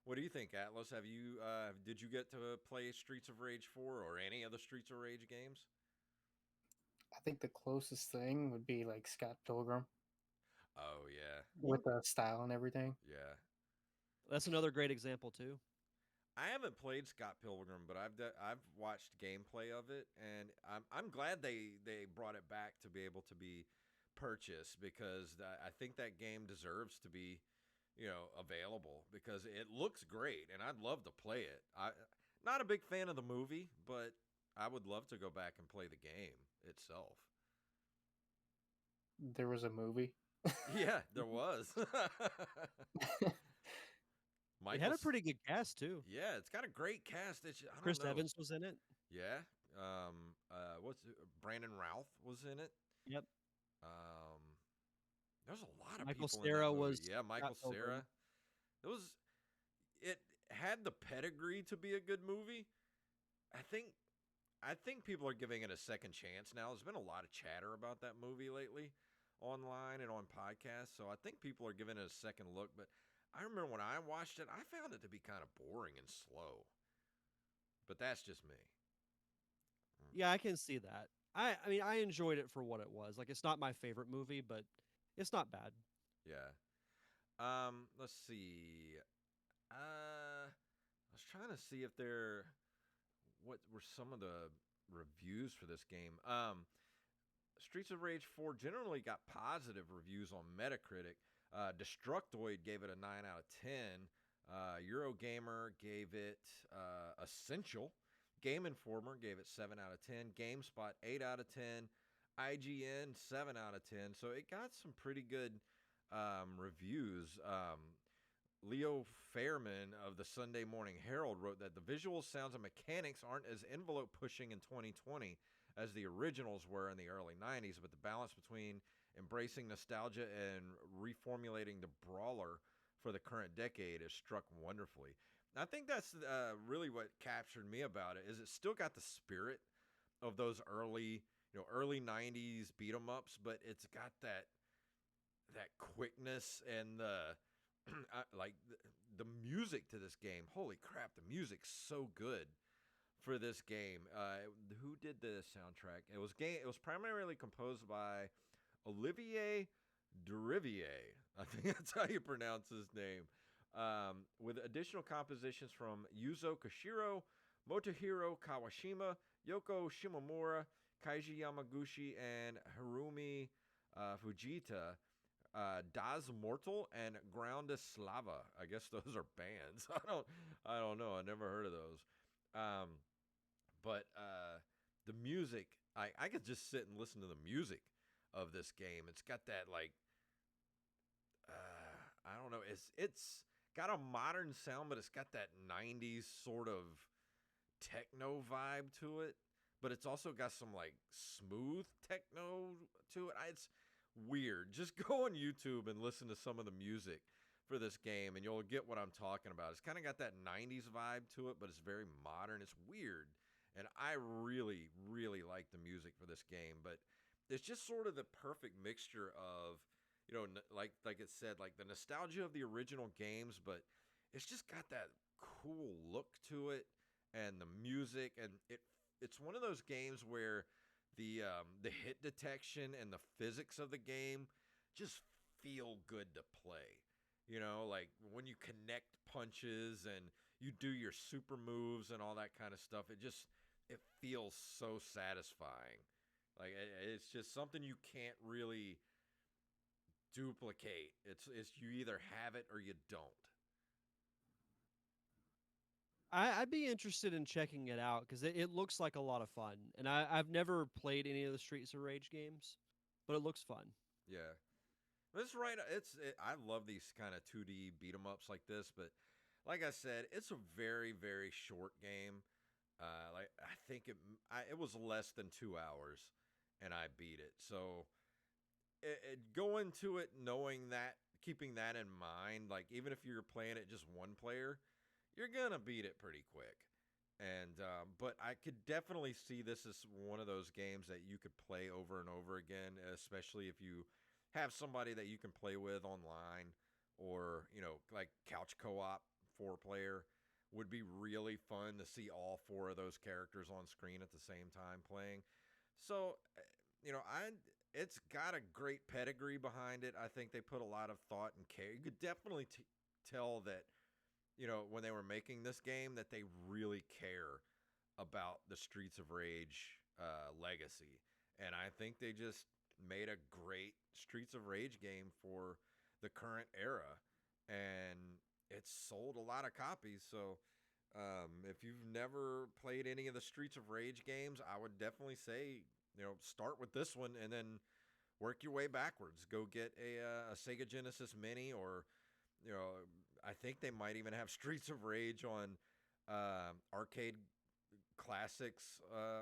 What do you think, Atlas? Have you did you get to play Streets of Rage 4 or any of the Streets of Rage games? I think the closest thing would be like Scott Pilgrim Oh yeah. with the style and everything. Yeah. That's another great example too. I haven't played Scott Pilgrim, but I've watched gameplay of it, and I'm glad they brought it back to be able to be purchased because I think that game deserves to be available because it looks great, and I'd love to play it. I not a big fan of the movie, but I would love to go back and play the game itself. There was a movie. Yeah, there was. It had a Michael's. pretty good cast too. Yeah, it's got a great cast. I don't Chris know. Evans was in it. Yeah. What's Brandon Routh was in it. Yep. Um, there's a lot of Michael people in that Cera movie. was Yeah, Scott Michael Pilgrim. Cera. It had the pedigree to be a good movie. I think I think people are giving it a second chance now. There's been a lot of chatter about that movie lately online and on podcasts, so I think people are giving it a second look, but I remember when I watched it, I found it to be kind of boring and slow. But that's just me. Mm. Yeah, I can see that. I mean I enjoyed it for what it was. Like it's not my favorite movie, but It's not bad. Yeah. Let's see. I was trying to see if there what were some of the reviews for this game. Streets of Rage 4 generally got positive reviews on Metacritic. Destructoid gave it a 9 out of 10. Eurogamer gave it Essential. Game Informer gave it 7 out of 10. GameSpot 8 out of 10. IGN 7 out of 10. So it got some pretty good reviews. Leo Fairman of the Sunday Morning Herald wrote that the visuals, sounds, and mechanics aren't as envelope pushing in 2020 as the originals were in the early 90s, but the balance between embracing nostalgia and reformulating the brawler for the current decade is struck wonderfully. And I think that's really what captured me about it is it still got the spirit of those early 90s beat 'em ups, but it's got that quickness and the like the music to this game. Holy crap, the music's so good for this game. Who did the soundtrack? It was primarily composed by Olivier Derivier. I think that's how you pronounce his name. With additional compositions from Yuzo Koshiro, Motohiro Kawashima, Yoko Shimomura, Kaiji Yamaguchi, and Hirumi Fujita. Das Mortal and Groundislava. I guess those are bands. I don't know. I never heard of those. But the music, I could just sit and listen to the music of this game. It's got that I don't know. It's got a modern sound, but it's got that 90s sort of techno vibe to it. But it's also got some like smooth techno to it. It's weird. Just go on YouTube and listen to some of the music for this game, and you'll get what I'm talking about. It's kind of got that 90s vibe to it, but it's very modern. It's weird. And I really, really like the music for this game. But it's just sort of the perfect mixture of, like it said, like the nostalgia of the original games, but it's just got that cool look to it and the music. And it's one of those games where the hit detection and the physics of the game just feel good to play. Like when you connect punches and you do your super moves and all that kind of stuff, it feels so satisfying. Like it's just something you can't really duplicate. It's you either have it or you don't. I'd be interested in checking it out because it looks like a lot of fun. And I've never played any of the Streets of Rage games, but it looks fun. Yeah. That's right. I love these kind of 2D beat 'em ups like this, but like I said, it's a very, very short game. I think it was less than 2 hours, and I beat it. So go into it knowing that, keeping that in mind. Like even if you're playing it just one player, you're gonna beat it pretty quick. And but I could definitely see this as one of those games that you could play over and over again, especially if you have somebody that you can play with online, or like couch co-op 4-player would be really fun to see all 4 of those characters on screen at the same time playing. So it's got a great pedigree behind it. I think they put a lot of thought and care. You could definitely tell that when they were making this game that they really care about the Streets of Rage legacy. And I think they just made a great Streets of Rage game for the current era. And it's sold a lot of copies. So if you've never played any of the Streets of Rage games, I would definitely say, start with this one and then work your way backwards. Go get a Sega Genesis Mini, or I think they might even have Streets of Rage on arcade classics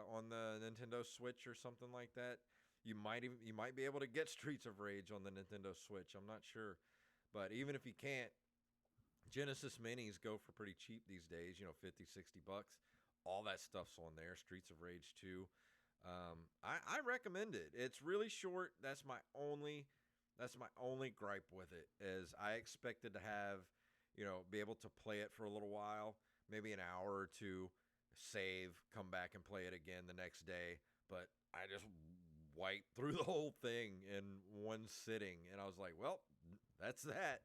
on the Nintendo Switch or something like that. You might be able to get Streets of Rage on the Nintendo Switch. I'm not sure, but even if you can't, Genesis Minis go for pretty cheap these days. 50, $60. All that stuff's on there. Streets of Rage 2. I recommend it. It's really short. That's my only gripe with it. Is I expected to have, be able to play it for a little while, maybe an hour or two, save, come back and play it again the next day. But I just wiped through the whole thing in one sitting, and I was like, well, that's that.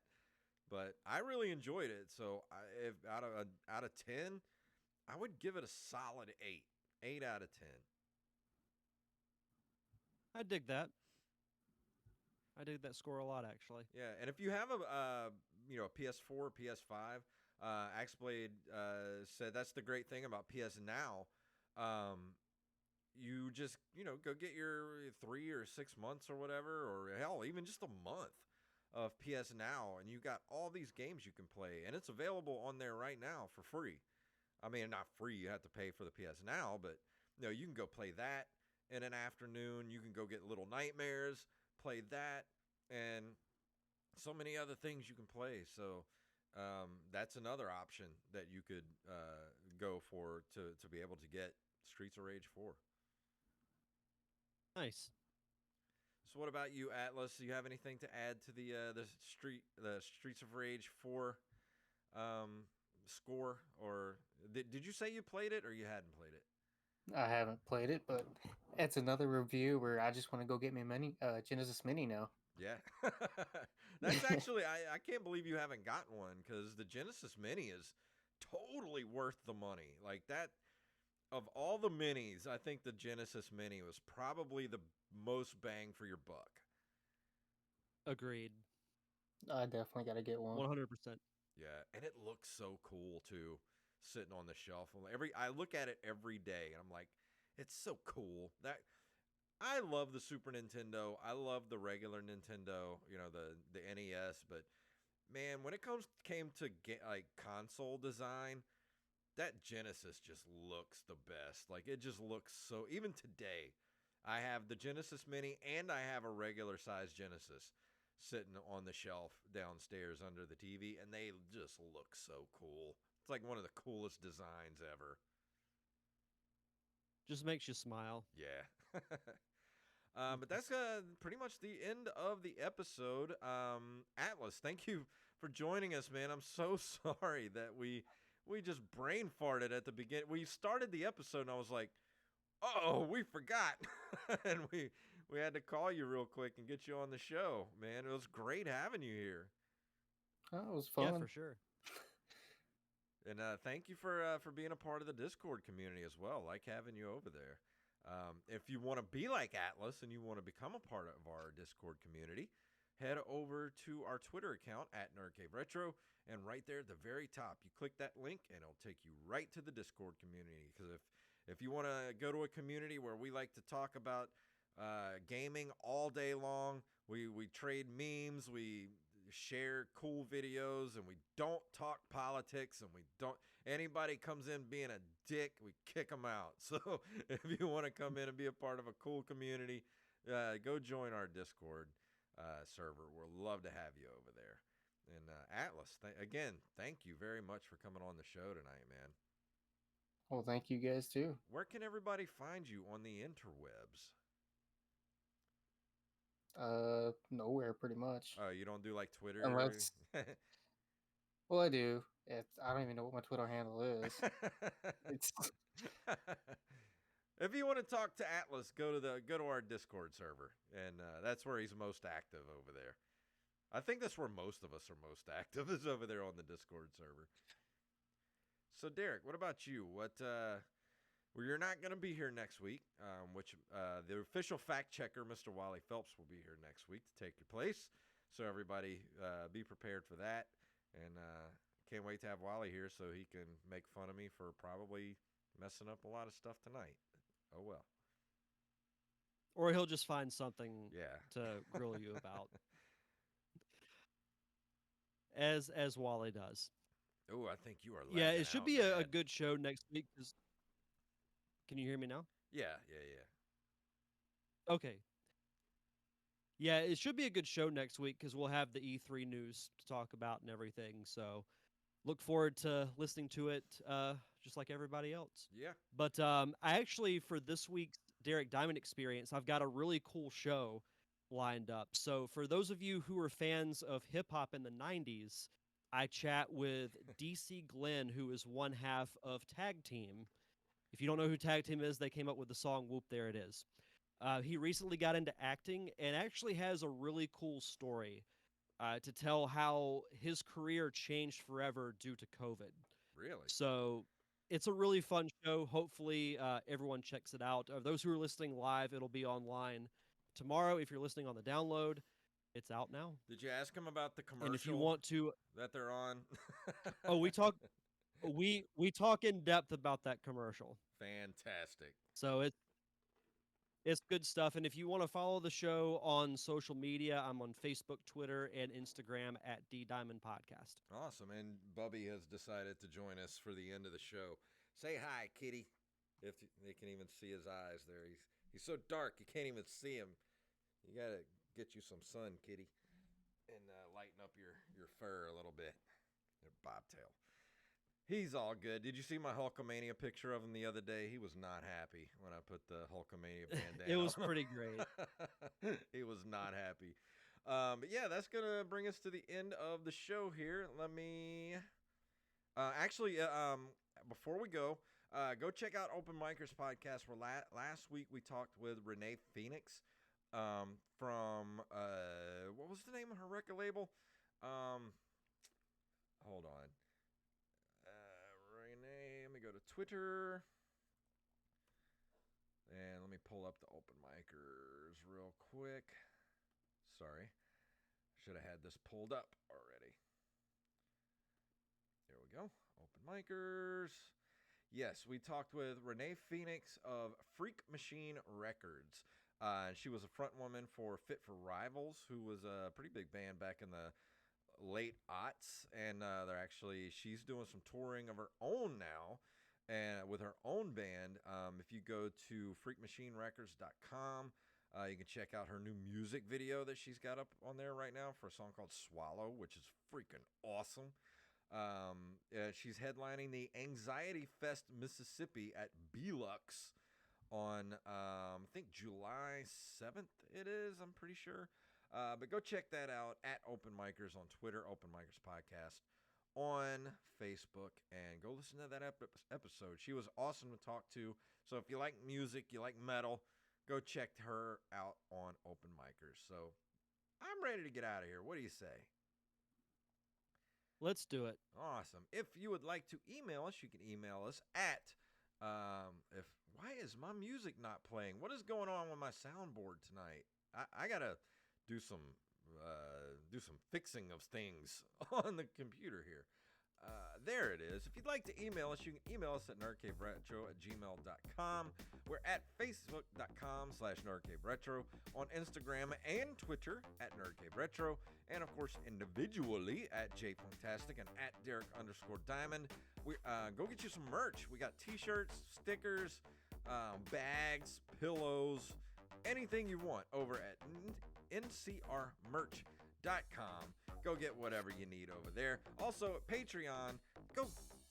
But I really enjoyed it. So if out of 10, I would give it a solid 8. 8 out of 10. I dig that. I dig that score a lot, actually. Yeah, and if you have a PS4, PS5, Axblade said that's the great thing about PS Now. You just go get your 3 or 6 months or whatever, or hell, even just a month of PS Now, and you got all these games you can play, and it's available on there right now for free. I mean, not free; you have to pay for the PS Now, but you can go play that in an afternoon. You can go get Little Nightmares, play that, and so many other things you can play. So that's another option that you could go for to be able to get Streets of Rage 4. Nice. So what about you, Atlas? Do you have anything to add to the Streets of Rage 4 score, or did you say you played it or you hadn't played it? I haven't played it, but it's another review where I just want to go get me a Genesis Mini now. Yeah, that's actually I can't believe you haven't gotten one, because the Genesis Mini is totally worth the money. Like that, of all the minis, I think the Genesis Mini was probably the most bang for your buck. Agreed. I definitely got to get one. 100%. Yeah, and it looks so cool too, sitting on the shelf. I look at it every day, and I'm like, it's so cool. That I love the Super Nintendo. I love the regular Nintendo. The NES. But man, when it came to like console design, that Genesis just looks the best. Like it just looks so. Even today, I have the Genesis Mini and I have a regular size Genesis sitting on the shelf downstairs under the TV, and they just look so cool. It's like one of the coolest designs ever. Just makes you smile. Yeah. But that's pretty much the end of the episode. Atlas, thank you for joining us, man. I'm so sorry that we just brain farted at the beginning. We started the episode, and I was like, "Oh, we forgot," and we had to call you real quick and get you on the show, man. It was great having you here. Oh, it was fun. Yeah, for sure. And thank you for being a part of the Discord community as well. Like having you over there. If you want to be like Atlas and you want to become a part of our Discord community, head over to our Twitter account at NerdCaveRetro, and right there at the very top, you click that link, and it'll take you right to the Discord community. Because if you want to go to a community where we like to talk about gaming all day long, we trade memes, we share cool videos, and we don't talk politics, and we don't anybody comes in being a dick, we kick them out. So if you want to come in and be a part of a cool community, go join our Discord server. We'll love to have you over there. And Atlas, again, thank you very much for coming on the show tonight, man. Well, thank you guys too. Where can everybody find you on the interwebs? Nowhere pretty much. Oh, you don't do like Twitter? Unless, well, I do. I don't even know what my Twitter handle is. It's If you want to talk to Atlas, go to our Discord server, and that's where he's most active over there. I think that's where most of us are most active, is over there on the Discord server. So, Derek, what about you? Well, you're not going to be here next week, which the official fact checker, Mr. Wally Phelps, will be here next week to take your place. So everybody be prepared for that. And can't wait to have Wally here so he can make fun of me for probably messing up a lot of stuff tonight. Oh, well. Or he'll just find something Yeah. to grill you about. As Wally does. Oh, I think you are Yeah, lagging it should out be a bad. good show next week. Can you hear me now? Yeah. Okay. Yeah, it should be a good show next week because we'll have the E3 news to talk about and everything. So look forward to listening to it just like everybody else. Yeah. But I actually, for this week's Derek Diamond Experience, I've got a really cool show lined up. So for those of you who are fans of hip-hop in the 90s, I chat with DC Glenn, who is one half of Tag Team. If you don't know who Tag Team is, they came up with the song Whoop, There It Is. He recently got into acting and actually has a really cool story to tell how his career changed forever due to COVID. Really? So it's a really fun show. Hopefully, everyone checks it out. Those who are listening live, it'll be online tomorrow. If you're listening on the download, it's out now. Did you ask him about the And if you commercial want to, that they're on? oh, we talk in depth about that commercial. Fantastic. So it's good stuff. And if you want to follow the show on social media, I'm on Facebook, Twitter, and Instagram at D Diamond Podcast. Awesome. And Bubby has decided to join us for the end of the show. Say hi, kitty. If they can even see his eyes there. He's so dark you can't even see him. You got to get you some sun, kitty, and lighten up your fur a little bit. Your bobtail. He's all good. Did you see my Hulkamania picture of him the other day? He was not happy when I put the Hulkamania bandana It was on him. pretty great. He was not happy. But yeah, that's going to bring us to the end of the show here. Let me... before we go check out Open Micers Podcast, where last week we talked with Renee Phoenix from... what was the name of her record label? Hold on. Renee, let me go to Twitter. And let me pull up the Open Micers real quick. Sorry. Should have had this pulled up already. There we go. Open Micers. Yes, we talked with Renee Phoenix of Freak Machine Records. She was a front woman for Fit for Rivals, who was a pretty big band back in the late aughts, and she's doing some touring of her own now, and with her own band. If you go to freakmachinerecords.com, you can check out her new music video that she's got up on there right now for a song called Swallow, which is freaking awesome. She's headlining the Anxiety Fest Mississippi at Belux on I think July 7th it is, I'm pretty sure. But go check that out at Open Micers on Twitter, Open Micers Podcast on Facebook, and go listen to that episode. She was awesome to talk to. So if you like music, you like metal, go check her out on Open Micers. So I'm ready to get out of here. What do you say? Let's do it. Awesome. If you would like to email us, you can email us at why is my music not playing? What is going on with my soundboard tonight? I gotta do some fixing of things on the computer here. There it is. If you'd like to email us, you can email us at nerdcaveretro@gmail.com. We're at facebook.com/nerdcaveretro, on Instagram and Twitter at nerdcaveretro, and of course individually at jpunktastic and at Derek_Diamond. We go get you some merch. We got t-shirts, stickers, bags, pillows, anything you want over at ncrmerch.com. Go get whatever you need over there. Also at Patreon, go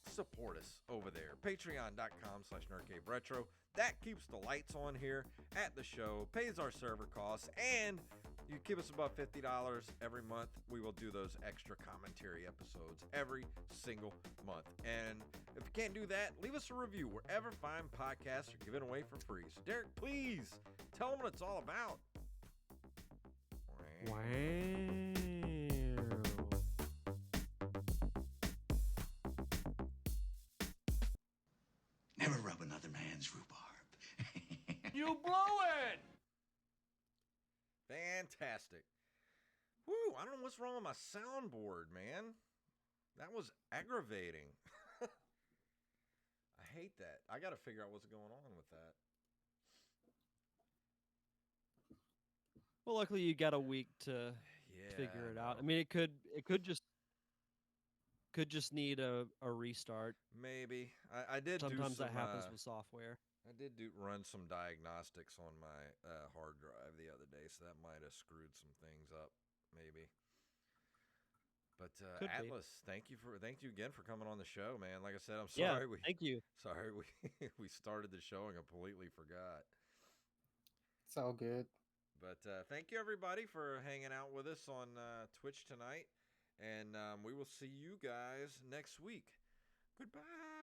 support us over there. Patreon.com/nerdcaveretro. That keeps the lights on here at the show, pays our server costs, and you give us above $50 every month, we will do those extra commentary episodes every single month. And if you can't do that, leave us a review wherever fine podcasts are given away for free. So Derek, please tell them what it's all about. Wow. Never rub another man's rhubarb. You blew it! Fantastic. Woo, I don't know what's wrong with my soundboard, man. That was aggravating. I hate that. I got to figure out what's going on with that. Well, luckily you got a week to figure it out. I mean, it could just need a restart. Maybe. I did Sometimes do some, that happens with software. I did run some diagnostics on my hard drive the other day, so that might have screwed some things up, maybe. But Atlas, thank you again for coming on the show, man. Like I said, I'm sorry. Thank you. Sorry we started the show and completely forgot. It's all good. But thank you everybody for hanging out with us on Twitch tonight, and we will see you guys next week. Goodbye.